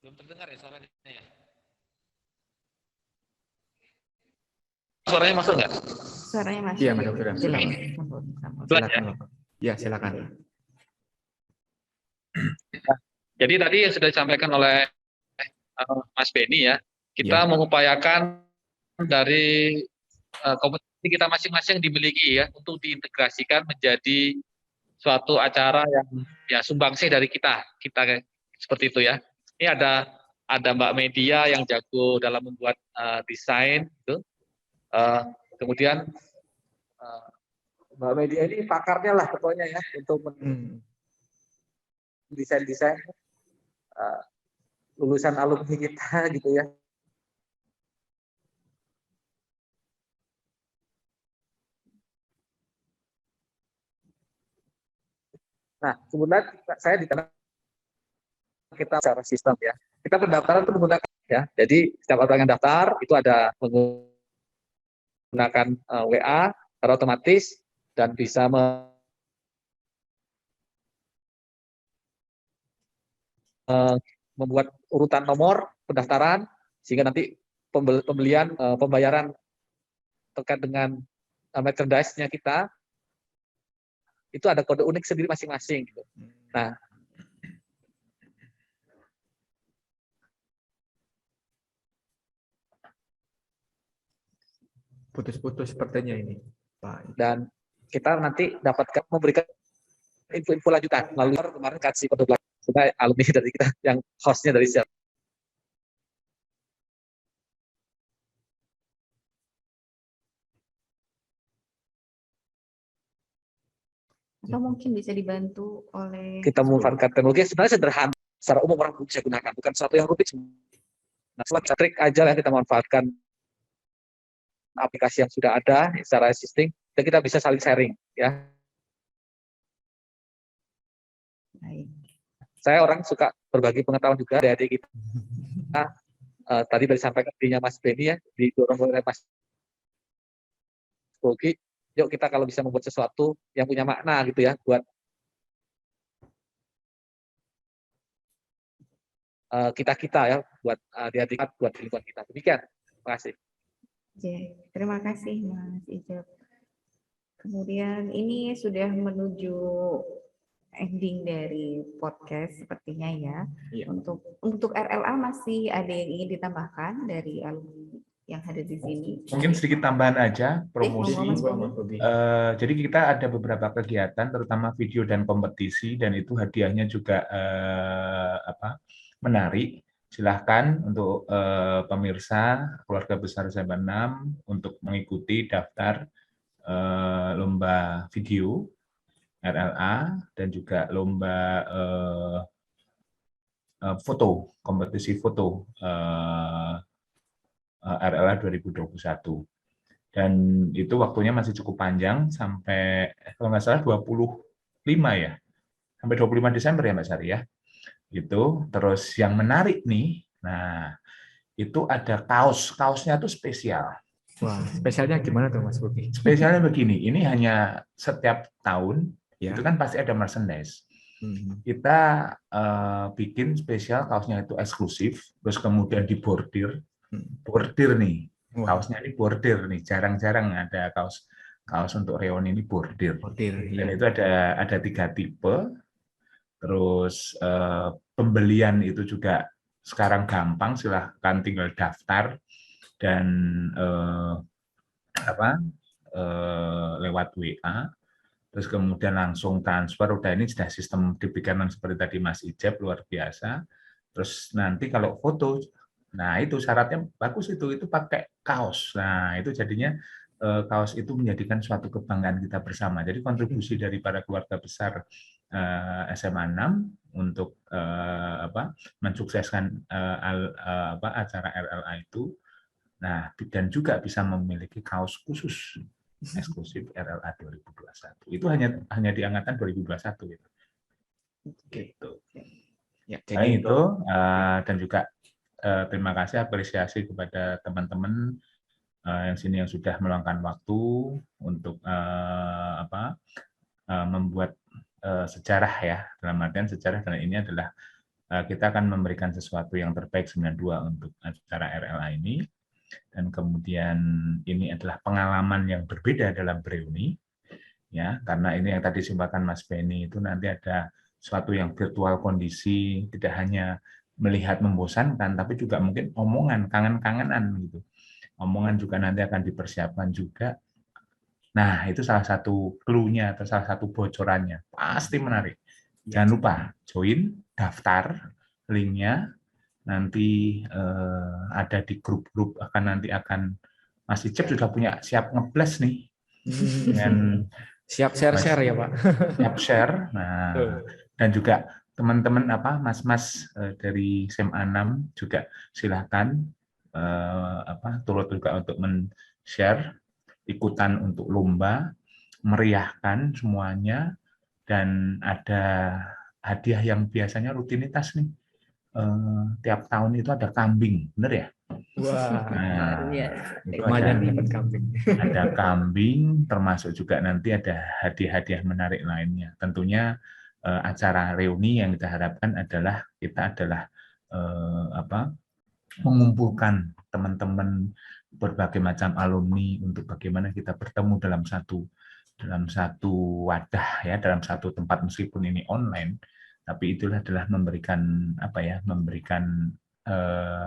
Belum terdengar ya suaranya ya? Suaranya masuk nggak? Suaranya masuk. Iya, Mas Dokter. Silakan. Ya, silakan. Jadi tadi yang sudah disampaikan oleh Mas Beni ya, kita mengupayakan dari kompetensi kita masing-masing dimiliki ya untuk diintegrasikan menjadi suatu acara yang ya sumbangsih dari kita seperti itu ya. Ini ada Mbak Media yang jago dalam membuat desain gitu. Kemudian Mbak Media ini pakarnya lah pokoknya ya untuk desain-desain lulusan alumni kita gitu ya. Nah, kemudian saya di tengah kita secara sistem ya. Kita pendaftaran itu menggunakan ya. Jadi setiap orang yang daftar itu ada menggunakan WA secara otomatis dan bisa membuat urutan nomor pendaftaran sehingga nanti pembayaran terkait dengan merchandise-nya kita itu ada kode unik sendiri masing-masing gitu. Nah, putus-putus sepertinya ini, Pak. Dan kita nanti dapatkan memberikan info-info lanjutan melalui kemarin kasih kode belakang alumni dari kita yang hostnya dari siapa. Atau mungkin bisa dibantu oleh Kita memanfaatkan teknologi sebenarnya sederhana, secara umum orang bisa gunakan, bukan sesuatu yang rumit. Nah, trik aja yang kita manfaatkan aplikasi yang sudah ada secara existing dan kita bisa saling sharing ya. Baik. Saya orang suka berbagi pengetahuan juga dari adik kita. Tadi disampaikan dirinya Mas Beni ya, didorong oleh Mas Bogi. Yuk kita kalau bisa membuat sesuatu yang punya makna gitu ya buat kita ya, buat adik-adik, buat lingkungan kita. Demikian. Terima kasih. Oke, terima kasih Mas Ijab. Kemudian ini sudah menuju ending dari podcast sepertinya ya. Iya. Untuk RLA masih ada yang ingin ditambahkan dari alumni yang hadir di sini? Mungkin sedikit tambahan aja promosi. Mas Bobi. Jadi kita ada beberapa kegiatan, terutama video dan kompetisi, dan itu hadiahnya juga menarik. Silahkan untuk pemirsa keluarga besar SMA 6 untuk mengikuti daftar lomba video RLA dan juga lomba foto, kompetisi foto RLA 2021. Dan itu waktunya masih cukup panjang sampai kalau nggak salah 25 ya. Sampai 25 Desember ya Mbak Sari ya. Itu terus yang menarik nih. Nah, itu ada kaosnya tuh spesial. Wah, spesialnya gimana tuh Mas Bobi? Spesialnya begini, ini hanya setiap tahun ya. Itu kan pasti ada merchandise. Kita bikin spesial kaosnya itu eksklusif, terus kemudian dibordir. Bordir nih, kaosnya ini bordir nih, jarang-jarang ada kaos untuk reoni ini bordir. Dan itu ada 3 tipe. Terus pembelian itu juga sekarang gampang, silahkan tinggal daftar dan lewat WA. Terus kemudian langsung transfer. Udah ini sudah sistem diberikan seperti tadi Mas Ijab, luar biasa. Terus nanti kalau foto. Nah, itu syaratnya bagus itu pakai kaos. Nah, itu jadinya kaos itu menjadikan suatu kebanggaan kita bersama. Jadi kontribusi dari para keluarga besar SMA 6 untuk mensukseskan acara RLA itu. Nah, dan juga bisa memiliki kaos khusus eksklusif RLA 2021. Itu hanya di angkatan 2021 gitu. Gitu. Ya, nah, itu dan juga terima kasih apresiasi kepada teman-teman yang sini yang sudah meluangkan waktu untuk membuat sejarah ya, dalam artian sejarah, dan ini adalah kita akan memberikan sesuatu yang terbaik 92 untuk acara RLA ini, dan kemudian ini adalah pengalaman yang berbeda dalam bereuni ya, karena ini yang tadi disampaikan Mas Beni itu nanti ada suatu yang virtual kondisi, tidak hanya melihat membosankan, tapi juga mungkin omongan, kangen-kangenan gitu. Omongan juga nanti akan dipersiapkan juga. Nah, itu salah satu clue-nya atau salah satu bocorannya. Pasti menarik. Jangan lupa join, daftar, linknya nanti ada di grup-grup, nanti akan Mas Ijab sudah punya siap ngeblast nih. Dengan siap share-share ya Pak. Siap share. Nah, dan juga teman-teman mas-mas dari SMA 6 juga silakan turut juga untuk men-share, ikutan untuk lomba, meriahkan semuanya, dan ada hadiah yang biasanya rutinitas nih. Tiap tahun itu ada kambing, bener ya? Wah, Nah, itu lumayan dapat kambing. ada kambing, termasuk juga nanti ada hadiah-hadiah menarik lainnya. Tentunya acara reuni yang kita harapkan adalah mengumpulkan teman-teman berbagai macam alumni untuk bagaimana kita bertemu dalam satu wadah ya, dalam satu tempat meskipun ini online, tapi itulah adalah memberikan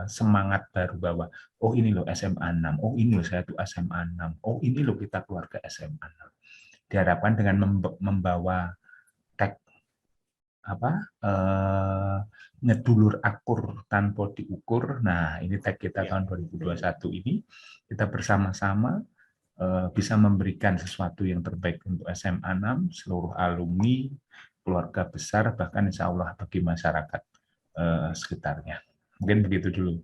semangat baru bahwa oh ini loh SMA 6, oh ini loh saya tuh SMA 6, oh ini loh kita keluarga SMA 6. Diharapkan dengan membawa tag ngedulur akur tanpa diukur. Nah, ini tag kita tahun 2021 ini, kita bersama-sama bisa memberikan sesuatu yang terbaik untuk SMA 6, seluruh alumni, keluarga besar, bahkan insya Allah bagi masyarakat sekitarnya. Mungkin begitu dulu.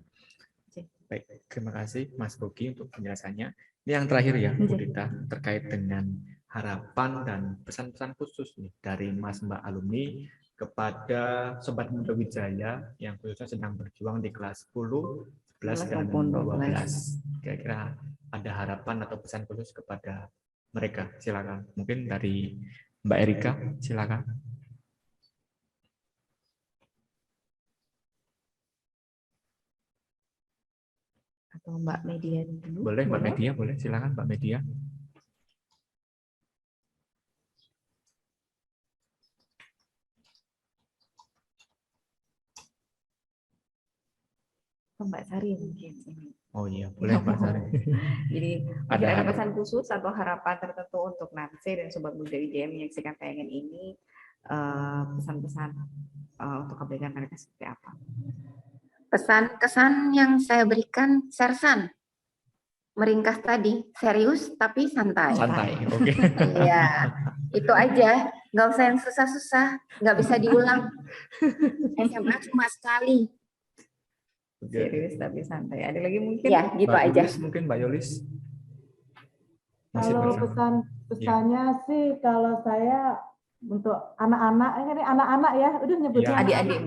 Baik, terima kasih Mas Bogi untuk penjelasannya. Ini yang terakhir ya, Bu Dita, terkait dengan harapan dan pesan-pesan khusus nih dari Mas Mbak alumni kepada Sobat Muda Wijaya yang khususnya sedang berjuang di kelas 10, 11, dan 12. Kira-kira ada harapan atau pesan khusus kepada mereka? Silakan. Mungkin dari Mbak Erika, silakan. Atau Mbak Media dulu? Boleh, Mbak Media, boleh. Silakan Mbak Media. Mbak Sari mungkin. Oh iya, boleh Mbak Sari. Jadi ada pesan khusus atau harapan tertentu untuk Nancy dan Sobat Muda Wijaya menyaksikan tayangan ini, pesan-pesan untuk kebaikan mereka seperti apa? Pesan kesan yang saya berikan, Sersan, meringkas tadi, serius tapi santai. Santai, oke. Iya, itu aja, nggak usah yang susah-susah, nggak bisa diulang. SMA cuma sekali. Serius tapi santai. Ada lagi mungkin? Ya, gitu Mbak aja. Yulis, mungkin Mbak Yulis. Kalau pesannya sih, kalau saya untuk anak-anak, ini anak-anak ya, udah nyebutnya adik-adik,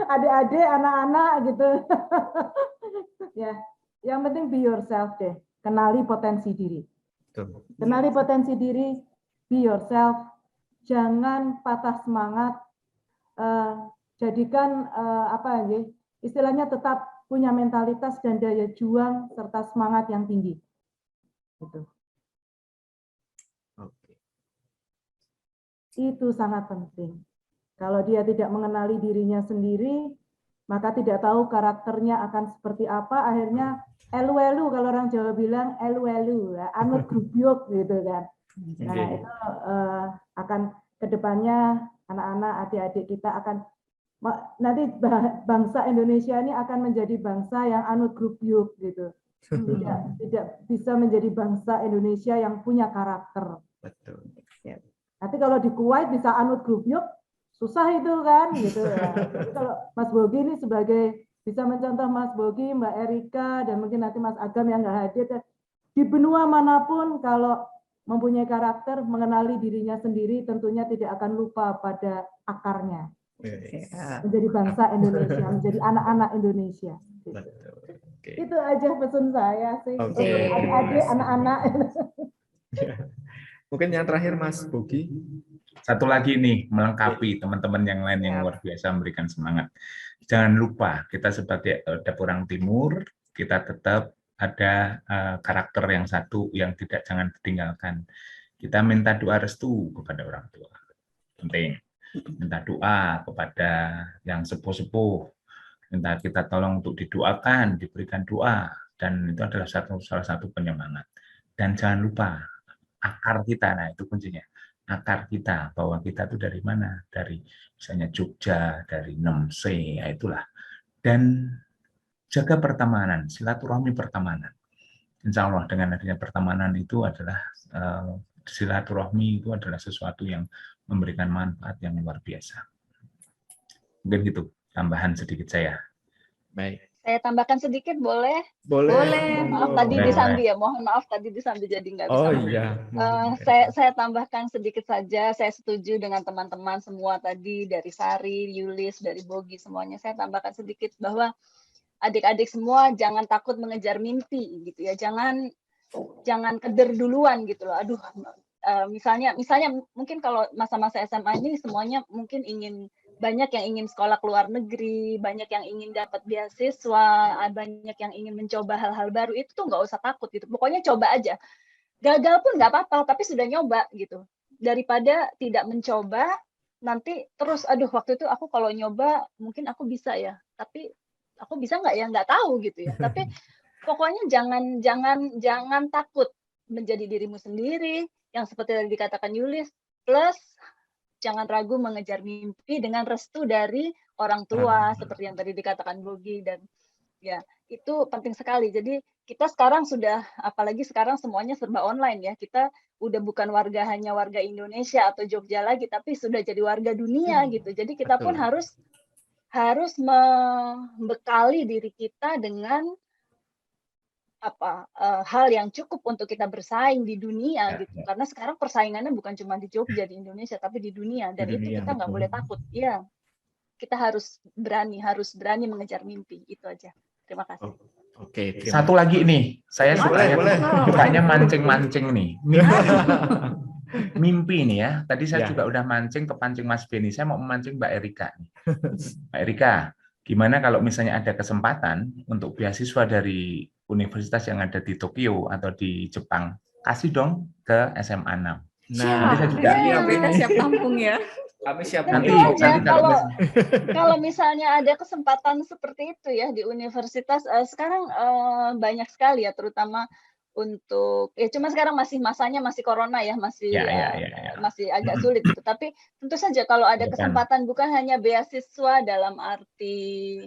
adik-adik, anak-anak gitu. Ya, yang penting be yourself deh, kenali potensi diri. Kenali potensi diri, be yourself, jangan patah semangat, jadikan istilahnya tetap punya mentalitas dan daya juang serta semangat yang tinggi. Gitu. Itu sangat penting. Kalau dia tidak mengenali dirinya sendiri, maka tidak tahu karakternya akan seperti apa, akhirnya elu-elu, kalau orang Jawa bilang elu-elu, anut grubyuk gitu kan. Nah, itu akan kedepannya anak-anak, adik-adik kita akan nanti bangsa Indonesia ini akan menjadi bangsa yang anut grubyuk gitu. Tidak bisa menjadi bangsa Indonesia yang punya karakter. Betul. Nanti kalau di Kuwait bisa anut grubyuk, susah itu kan gitu. Jadi kalau Mas Bogi ini sebagai bisa mencontoh Mas Bogi, Mbak Erika, dan mungkin nanti Mas Agam yang nggak hadir, di benua manapun kalau mempunyai karakter, mengenali dirinya sendiri, tentunya tidak akan lupa pada akarnya. Menjadi bangsa Indonesia, menjadi anak-anak Indonesia. Gitu. Itu aja pesan saya sih. Adik-adik, anak-anak. Mungkin yang terakhir Mas Bogi. Satu lagi nih, melengkapi teman-teman yang lain yang luar biasa memberikan semangat. Jangan lupa, kita sebagai Dapurang Timur, kita tetap ada karakter yang satu yang jangan ditinggalkan. Kita minta doa restu kepada orang tua. Penting. Minta doa kepada yang sepuh-sepuh. Minta kita tolong untuk didoakan, diberikan doa. Dan itu adalah salah satu penyemangat. Dan jangan lupa, akar kita, nah itu kuncinya. Akar kita, bahwa kita itu dari mana? Dari misalnya Jogja, dari 6C, ya itulah. Dan jaga pertemanan, silaturahmi pertemanan. Insya Allah dengan adanya pertemanan itu adalah silaturahmi itu adalah sesuatu yang memberikan manfaat yang luar biasa. Mungkin gitu tambahan sedikit saya. Baik. Saya tambahkan sedikit boleh? Boleh. Maaf tadi Boleh, disambi ya, mohon maaf tadi disambi jadi nggak bisa. Oh iya. Saya tambahkan sedikit saja. Saya setuju dengan teman-teman semua tadi dari Sari, Yulis, dari Bogi semuanya. Saya tambahkan sedikit bahwa adik-adik semua jangan takut mengejar mimpi gitu ya. Jangan keder duluan gitu loh. Aduh, misalnya mungkin kalau masa-masa SMA ini semuanya mungkin banyak yang ingin sekolah ke luar negeri, banyak yang ingin dapat beasiswa, banyak yang ingin mencoba hal-hal baru. Itu tuh nggak usah takut gitu. Pokoknya coba aja. Gagal pun nggak apa-apa, tapi sudah nyoba gitu. Daripada tidak mencoba, nanti terus, aduh waktu itu aku kalau nyoba mungkin aku bisa ya, tapi aku bisa nggak ya, nggak tahu gitu ya. Tapi pokoknya jangan takut menjadi dirimu sendiri, yang seperti tadi dikatakan Yulis, plus jangan ragu mengejar mimpi dengan restu dari orang tua, seperti yang tadi dikatakan Bogi, dan ya itu penting sekali. Jadi kita sekarang sudah, apalagi sekarang semuanya serba online ya, kita udah bukan hanya warga Indonesia atau Jogja lagi, tapi sudah jadi warga dunia gitu. Jadi kita pun harus membekali diri kita dengan hal yang cukup untuk kita bersaing di dunia gitu. Karena sekarang persaingannya bukan cuma di Jogja, di Indonesia, tapi di dunia. Dan itu kita nggak boleh takut. Iya, kita harus berani mengejar mimpi. Itu aja. Terima kasih. Oke. Satu lagi nih, saya sukanya mancing-mancing nih. Mimpi nih ya. Tadi saya juga udah kepancing Mas Beni. Saya mau memancing Mbak Erika nih. Mbak Erika, gimana kalau misalnya ada kesempatan untuk beasiswa dari universitas yang ada di Tokyo atau di Jepang, kasih dong ke SMA 6. Nanti saya juga kita siap tampung ya. Kami siap nanti kalau misalnya ada kesempatan seperti itu ya di universitas, sekarang banyak sekali ya, terutama untuk cuma sekarang masanya masih corona ya, masih agak sulit gitu. Tapi tentu saja kalau ada kesempatan, bukan hanya beasiswa dalam arti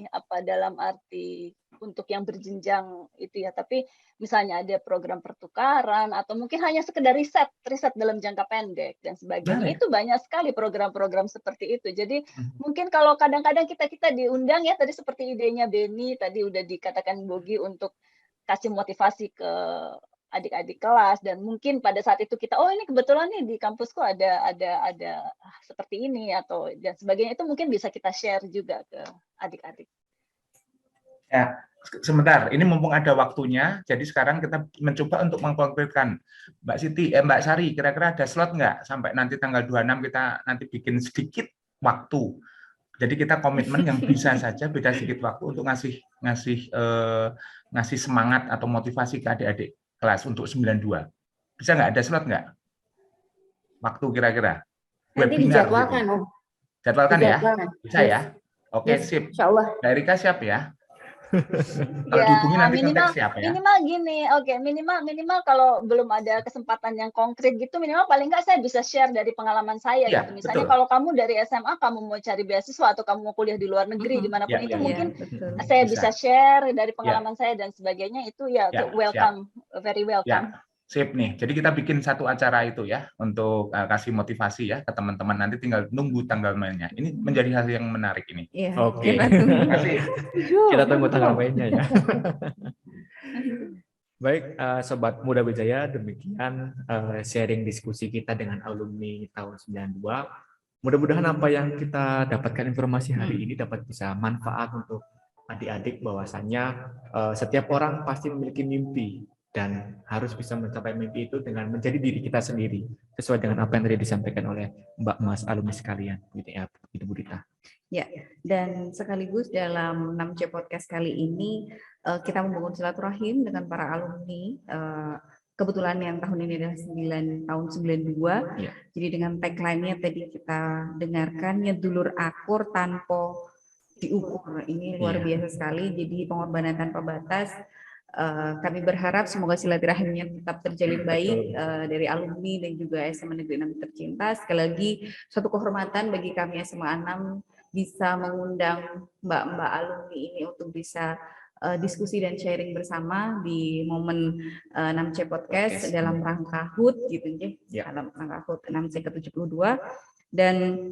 untuk yang berjenjang itu ya, tapi misalnya ada program pertukaran atau mungkin hanya sekedar riset dalam jangka pendek dan sebagainya. Itu banyak sekali program-program seperti itu. Jadi mungkin kalau kadang-kadang kita diundang ya, tadi seperti idenya Beni tadi udah dikatakan Bogi, untuk kasih motivasi ke adik-adik kelas, dan mungkin pada saat itu kita, ini kebetulan nih di kampusku ada seperti ini atau dan sebagainya, itu mungkin bisa kita share juga ke adik-adik. Ya, sebentar, ini mumpung ada waktunya, jadi sekarang kita mencoba untuk mengkonkretkan. Mbak Sari, kira-kira ada slot nggak sampai nanti tanggal 26 kita nanti bikin sedikit waktu. Jadi kita komitmen yang bisa saja beda sedikit waktu untuk ngasih semangat atau motivasi ke adik-adik kelas untuk 92. Bisa nggak, ada slot nggak? Waktu kira-kira? Nanti dijadwalkan, Om. Jadwalkan ya? Bisa ya? Oke, sip. Insya Allah. Mbak Erika siap ya? Kalau dihubungi nanti kontak siapa ya? Minimal gini, minimal kalau belum ada kesempatan yang konkret gitu, minimal paling nggak saya bisa share dari pengalaman saya gitu. Misalnya kalau kamu dari SMA kamu mau cari beasiswa atau kamu mau kuliah di luar negeri dimanapun itu, mungkin saya bisa share dari pengalaman saya dan sebagainya, itu welcome, very welcome. Sip nih, jadi kita bikin satu acara itu ya untuk kasih motivasi ya ke teman-teman, nanti tinggal nunggu tanggal mainnya. Ini menjadi hal yang menarik ini. Oke. Terima kasih. Kita tunggu tanggal mainnya ya. Baik, Sobat Muda Wijaya, demikian sharing diskusi kita dengan alumni tahun 92. Mudah-mudahan apa yang kita dapatkan informasi hari ini dapat bisa manfaat untuk adik-adik, bahwasannya setiap orang pasti memiliki mimpi dan harus bisa mencapai mimpi itu dengan menjadi diri kita sendiri, sesuai dengan apa yang tadi disampaikan oleh Mbak Mas alumni sekalian, gitu ya, Bu Rita. Ya, dan sekaligus dalam 6C Podcast kali ini kita membangun silaturahim dengan para alumni. Kebetulan yang tahun ini adalah tahun 92. Ya. Jadi dengan tagline-nya tadi kita dengarkan, nyedulur akur tanpa diukur. Ini luar biasa sekali. Jadi pengorbanan tanpa batas. Kami berharap semoga silaturahimnya tetap terjalin baik dari alumni dan juga SMA Negeri 6 tercinta. Sekali lagi suatu kehormatan bagi kami SMA 6 bisa mengundang mbak-mbak alumni ini untuk bisa diskusi dan sharing bersama di momen 6C Podcast dalam rangka HUT gitu ya. Dalam rangka HUT 6C ke-72. Dan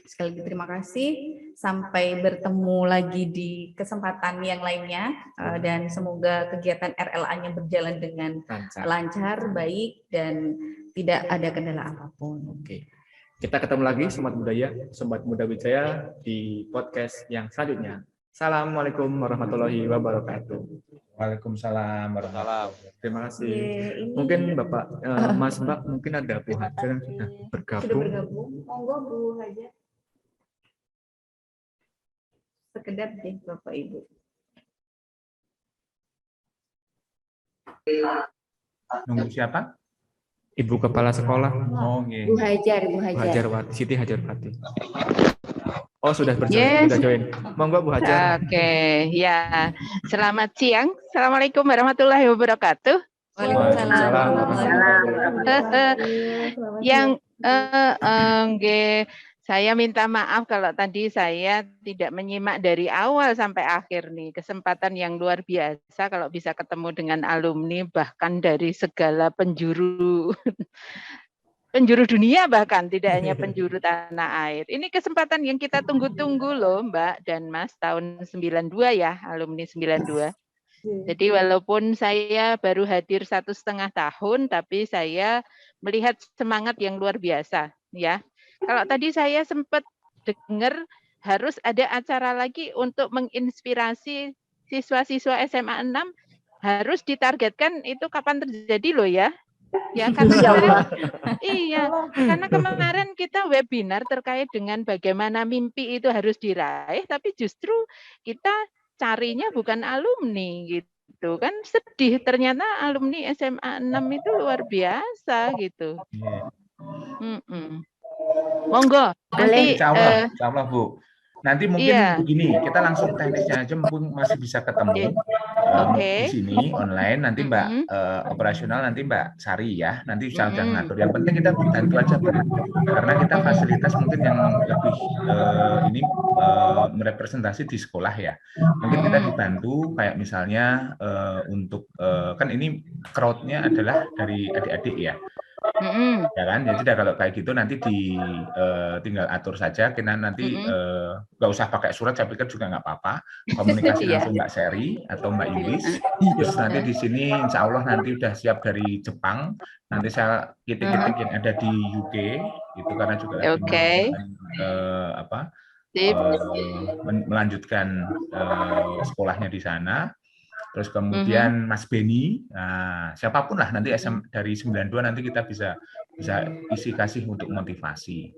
sekali lagi terima kasih. Sampai bertemu lagi di kesempatan yang lainnya, dan semoga kegiatan RLA-nya berjalan dengan lancar, baik, dan tidak ada kendala apapun. Oke. Kita ketemu lagi Sobat Muda Wijaya di podcast yang selanjutnya. Assalamualaikum warahmatullahi wabarakatuh. Waalaikumsalam warahmatullahi wabarakatuh. Terima kasih. Mungkin Bapak, Mas, Mbak, mungkin ada Bu Hajar yang sudah bergabung. Monggo Bu Hajar. Sekedap deh Bapak Ibu. Nunggu siapa? Ibu Kepala Sekolah. Oh, Bu Hajar, Bu Hajar. Siti Hajarwati. Oh, sudah berjalan, sudah join. Monggo Bu Hajar. Oke, ya. Selamat siang. Assalamualaikum warahmatullahi wabarakatuh. Waalaikumsalam. Yang saya minta maaf kalau tadi saya tidak menyimak dari awal sampai akhir nih. Kesempatan yang luar biasa kalau bisa ketemu dengan alumni bahkan dari segala penjuru dunia, bahkan tidak hanya penjuru tanah air. Ini kesempatan yang kita tunggu-tunggu loh Mbak dan Mas, tahun 92 ya, alumni 92. Jadi walaupun saya baru hadir 1,5 tahun, tapi saya melihat semangat yang luar biasa ya. Kalau tadi saya sempat dengar harus ada acara lagi untuk menginspirasi siswa-siswa SMA 6, harus ditargetkan itu kapan terjadi loh ya. Ya karena karena kemarin kita webinar terkait dengan bagaimana mimpi itu harus diraih, tapi justru kita carinya bukan alumni gitu kan, sedih ternyata alumni SMA 6 itu luar biasa gitu. Monggo nanti Insya Allah Bu. Nanti mungkin begini, kita langsung teknisnya aja, mumpung masih bisa ketemu di sini online. Nanti Mbak operasional, nanti Mbak Sari ya, nanti bisa ngatur. Yang penting kita bantu aja Bu, karena kita fasilitas mungkin yang lebih ini merepresentasi di sekolah ya. Mungkin kita dibantu kayak misalnya untuk kan ini crowd-nya adalah dari adik-adik ya. Ya kan, jadi kalau kayak gitu nanti tinggal atur saja, kita nanti nggak usah pakai surat, saya pikir juga nggak apa-apa, komunikasi langsung Mbak Seri atau Mbak Yulis. Terus nanti di sini Insya Allah nanti udah siap dari Jepang, nanti saya kitik-kitik yang ada di UK itu karena juga melanjutkan sekolahnya di sana. Terus kemudian Mas Beni, siapapun lah nanti dari 92 nanti kita bisa isi kasih untuk motivasi.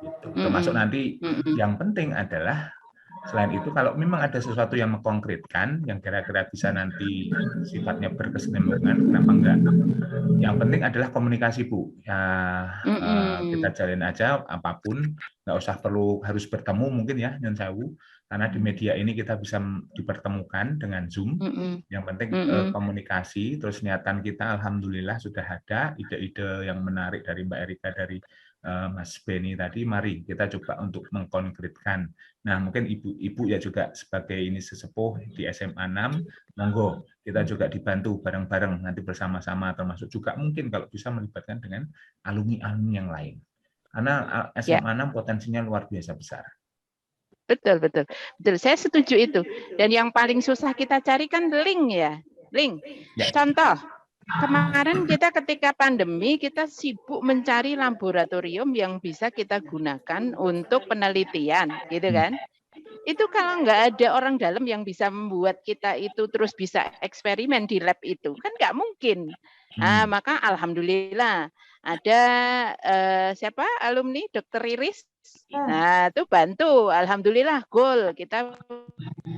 Gitu. Termasuk nanti yang penting adalah selain itu kalau memang ada sesuatu yang mengkonkretkan, yang kira-kira bisa nanti sifatnya berkesinambungan, kenapa enggak? Yang penting adalah komunikasi Bu. Ya, kita jalin aja apapun, nggak usah harus bertemu mungkin ya, Nyon Sewu. Karena di media ini kita bisa dipertemukan dengan Zoom. Yang penting komunikasi, terus niatan kita alhamdulillah sudah ada ide-ide yang menarik dari Mbak Erika, dari Mas Beni tadi, mari kita coba untuk mengkonkretkan. Nah, mungkin ibu-ibu ya juga sebagai ini sesepuh di SMA 6, monggo kita juga dibantu bareng-bareng nanti bersama-sama, termasuk juga mungkin kalau bisa melibatkan dengan alumni-alumni yang lain. Karena SMA 6 potensinya luar biasa besar. Betul. Saya setuju itu. Dan yang paling susah kita cari kan link ya. Link. Contoh, kemarin kita ketika pandemi, kita sibuk mencari laboratorium yang bisa kita gunakan untuk penelitian, gitu kan. Itu kalau nggak ada orang dalam yang bisa membuat kita itu terus bisa eksperimen di lab itu, kan nggak mungkin. Nah, maka alhamdulillah ada siapa alumni Dr. Iris. Nah, itu bantu, alhamdulillah goal kita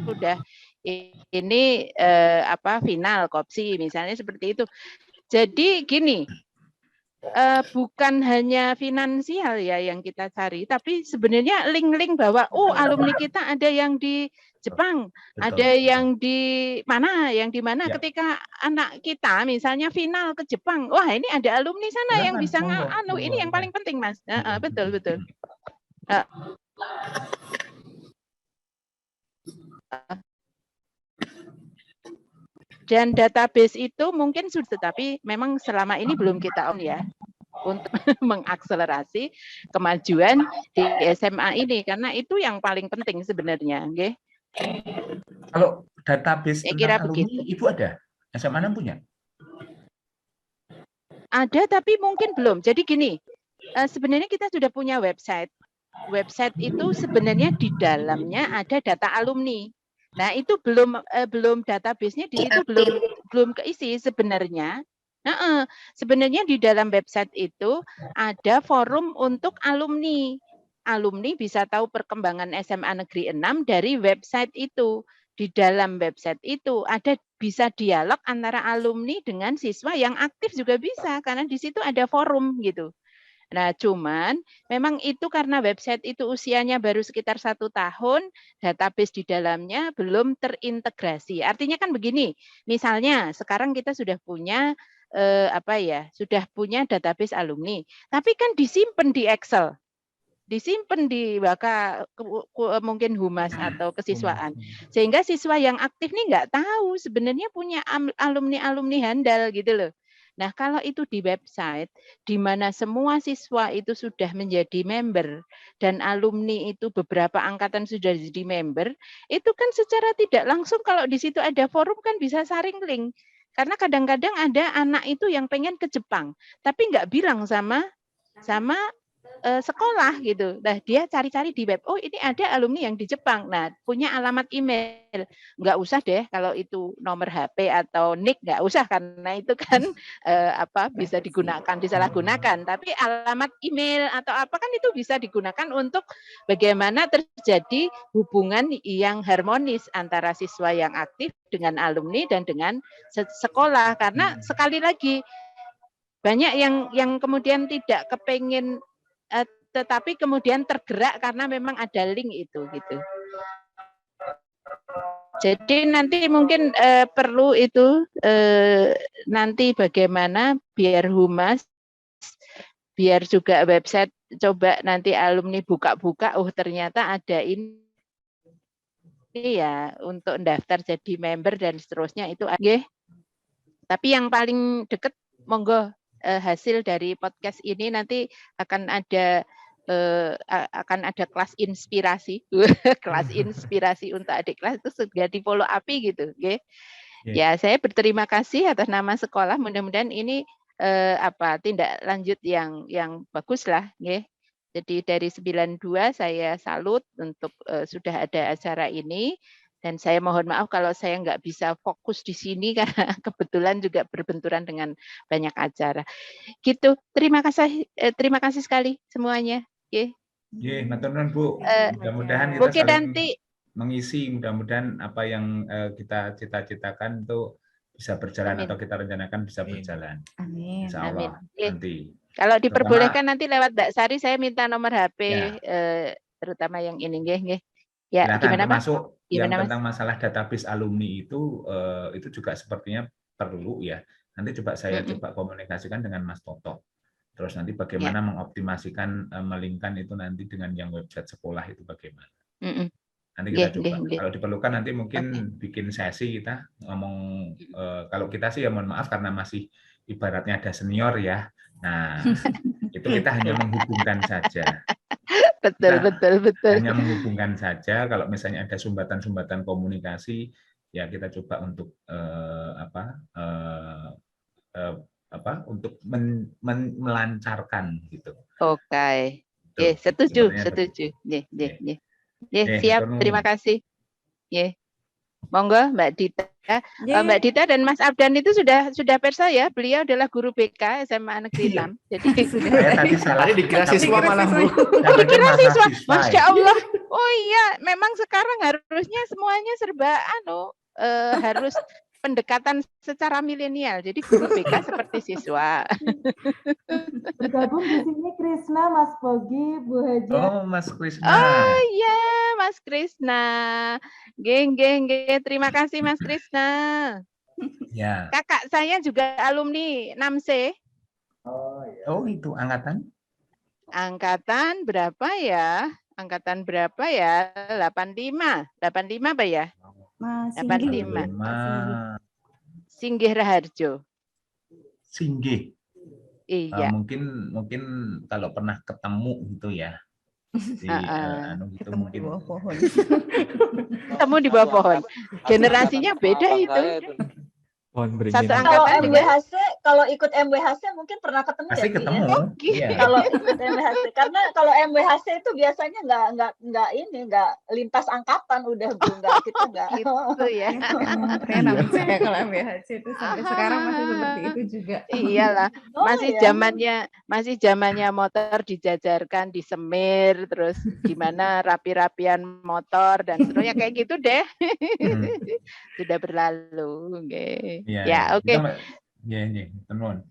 udah ini final kopsi misalnya seperti itu. Jadi gini, bukan hanya finansial ya yang kita cari, tapi sebenarnya link-link bahwa alumni kita ada yang di Jepang, ada yang di mana, ketika anak kita misalnya final ke Jepang, wah ini ada alumni sana yang bisa ini yang paling penting Mas. Betul. Dan database itu mungkin sudah, tapi memang selama ini belum kita own ya. untuk mengakselerasi kemajuan di SMA ini, karena itu yang paling penting sebenarnya. Nggih. Kalau database Saya kira tentang alumni, begitu. Ibu ada? SMA 6 punya? Ada tapi mungkin belum. Jadi gini, sebenarnya kita sudah punya website. Website itu sebenarnya di dalamnya ada data alumni. Nah, itu belum database-nya di situ belum keisi sebenarnya. Sebenarnya di dalam website itu ada forum untuk alumni. Alumni bisa tahu perkembangan SMA Negeri 6 dari website itu. Di dalam website itu ada bisa dialog antara alumni dengan siswa yang aktif juga bisa, karena di situ ada forum gitu. Nah, cuman memang itu karena website itu usianya baru sekitar 1 tahun, database di dalamnya belum terintegrasi. Artinya kan begini, misalnya sekarang kita sudah punya sudah punya database alumni, tapi kan disimpan di Excel, disimpan di mungkin humas atau kesiswaan, sehingga siswa yang aktif nih nggak tahu sebenarnya punya alumni handal gitu loh. Nah, kalau itu di website, di mana semua siswa itu sudah menjadi member, dan alumni itu beberapa angkatan sudah jadi member, itu kan secara tidak langsung kalau di situ ada forum kan bisa saring link. Karena kadang-kadang ada anak itu yang pengen ke Jepang, tapi nggak bilang sama sekolah gitu. Nah, dia cari-cari di web, oh ini ada alumni yang di Jepang. Nah, punya alamat email. Nggak usah deh kalau itu nomor HP atau NIK, nggak usah, karena itu kan bisa digunakan, disalahgunakan. Tapi alamat email atau apa kan itu bisa digunakan untuk bagaimana terjadi hubungan yang harmonis antara siswa yang aktif dengan alumni dan dengan sekolah. Karena sekali lagi, banyak yang kemudian tidak kepengen tetapi kemudian tergerak karena memang ada link itu gitu. Jadi nanti mungkin perlu itu nanti bagaimana biar humas, biar juga website coba nanti alumni buka-buka, oh ternyata ada ini ya untuk daftar jadi member dan seterusnya itu. Tapi yang paling dekat monggo hasil dari podcast ini nanti akan ada kelas inspirasi, kelas inspirasi untuk adik kelas itu sudah di follow up gitu, Ya, saya berterima kasih atas nama sekolah. Mudah-mudahan ini tindak lanjut yang bagus lah, Jadi dari 92 saya salut untuk sudah ada acara ini. Dan saya mohon maaf kalau saya nggak bisa fokus di sini karena kebetulan juga berbenturan dengan banyak acara. Gitu. Terima kasih sekali semuanya. Matur nuwun, Bu. Mudah-mudahan kita saling nanti mengisi, mudah-mudahan apa yang kita cita-citakan itu bisa berjalan atau kita rencanakan bisa berjalan. Amin. Insya Allah nanti. Kalau diperbolehkan nanti lewat Mbak Sari saya minta nomor HP terutama yang ini, Ya, gimana termasuk yang tentang masalah database alumni itu juga sepertinya perlu ya. Nanti coba saya coba komunikasikan dengan Mas Toto. Terus nanti bagaimana mengoptimasikan melingkan itu nanti dengan yang website sekolah itu bagaimana. Nanti kita coba. Kalau diperlukan nanti mungkin bikin sesi kita ngomong. Kalau kita sih ya mohon maaf karena masih ibaratnya ada senior ya. Nah itu kita hanya menghubungkan saja. Betul. Hanya menghubungkan saja. Kalau misalnya ada sumbatan-sumbatan komunikasi, ya kita coba untuk untuk melancarkan gitu. Oke. Setuju. Siap. Terima kasih. Monggo Mbak Dita. Mbak Dita dan Mas Abdan itu sudah persa ya. Beliau adalah guru BK SMA Negeri 6. Jadi saya tadi salah. Dikira siswa malah, Bu. Dikira siswa. Masya Allah. Oh iya, memang sekarang harusnya semuanya serba harus pendekatan secara milenial. Jadi guru BK seperti siswa. Bergabung di sini Krisna, Mas Pogi, Bu Haja. Oh, Mas Krisna. Oh iya, Mas Krisna. Geng. Terima kasih Mas Krisna. Ya. Kakak saya juga alumni 6C. Oh, itu angkatan? Angkatan berapa ya? 85. 85 apa ya? 85. Singgih Raharjo. Singgih. Iya. Mungkin kalau pernah ketemu gitu ya di gitu Ketemu di mungkin bawah pohon. Ketemu di bawah pohon. Generasinya beda itu. Pohon Satu beringin. Kalau angkatan juga. MWHC, kalau ikut MWHC mungkin pernah ketemu pasti ya, Bi, ketemu. ya? Iya. Kalau ikut MWHC, karena kalau MWHC itu biasanya nggak lintas angkatan udah Bu, kita nggak. Gitu ya. Emang namanya saya kalau MBHC itu sampai sekarang masih seperti itu juga. Iyalah, Oh, masih zamannya motor dijajarkan di semir, terus gimana rapi-rapian motor dan seterusnya kayak gitu deh. Sudah berlalu, nggih. Ya, oke. Nggih, tenun.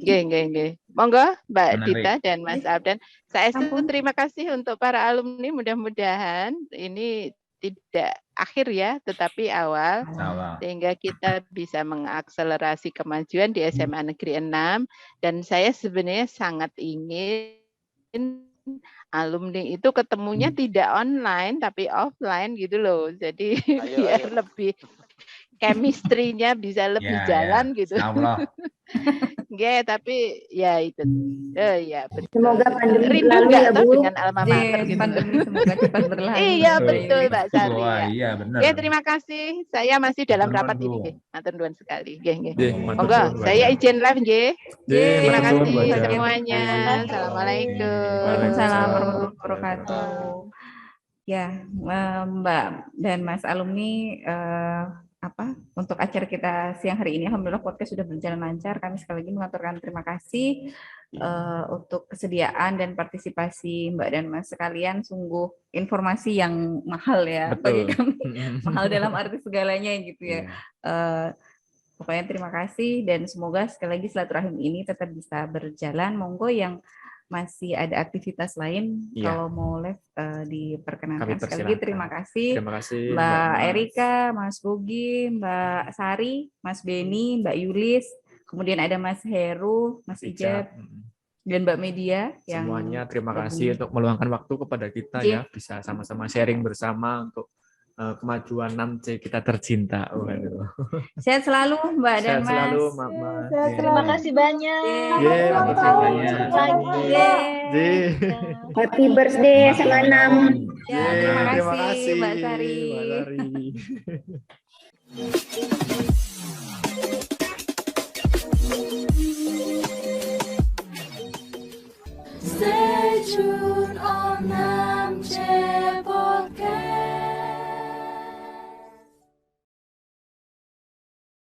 Nggih. Monggo Mbak Menarik. Dita dan Mas Abdan. Saya terima kasih untuk para alumni, mudah-mudahan ini tidak akhir ya, tetapi awal, sehingga kita bisa mengakselerasi kemajuan di SMA Negeri 6. Dan saya sebenarnya sangat ingin alumni itu ketemunya tidak online tapi offline gitu loh. Jadi biar lebih chemistry-nya bisa lebih jalan gitu. Nggih, tapi ya itu. Ya betul. Semoga pandemi rindu berlalu nggak ya, toh Bu. dengan alma mater gitu. Pandemi semoga cepat berlalu. Iya betul Mbak Sari. Wah, Ya. iya benar. Ya, terima kasih. Saya masih dalam Matur rapat nuwun, ini Bu. nggih. Matur nuwun sekali. Nggih. Matur Monggo, nuwun, Bu saya Aja. izin live nggih. Terima matur nuwun, kasih Bu Aja. semuanya. Assalamualaikum. Waalaikumsalam warahmatullahi wabarakatuh. Ya, Mbak dan Mas alumni, untuk acara kita siang hari ini, alhamdulillah podcast sudah berjalan lancar. Kami sekali lagi mengaturkan terima kasih untuk kesediaan dan partisipasi Mbak dan Mas sekalian. Sungguh informasi yang mahal ya bagi kami, mahal dalam arti segalanya gitu ya. Pokoknya terima kasih dan semoga sekali lagi silaturahim ini tetap bisa berjalan. Monggo yang masih ada aktivitas lain, kalau mau live diperkenankan. Sekali lagi terima kasih Mbak Erika, Mas Bogi, Mbak Sari, Mas Beni, Mbak Yulis, kemudian ada Mas Heru, Mas Ijab, dan Mbak Media. Semuanya terima kasih untuk meluangkan waktu kepada kita ya, bisa sama-sama sharing bersama untuk kemajuan 6C kita tercinta. Sehat selalu Mbak dan Mas. Sehat selalu Mama. Terima kasih banyak. Happy birthday SMA 6. Terima kasih Mbak Sari. Stay tuned on 6C.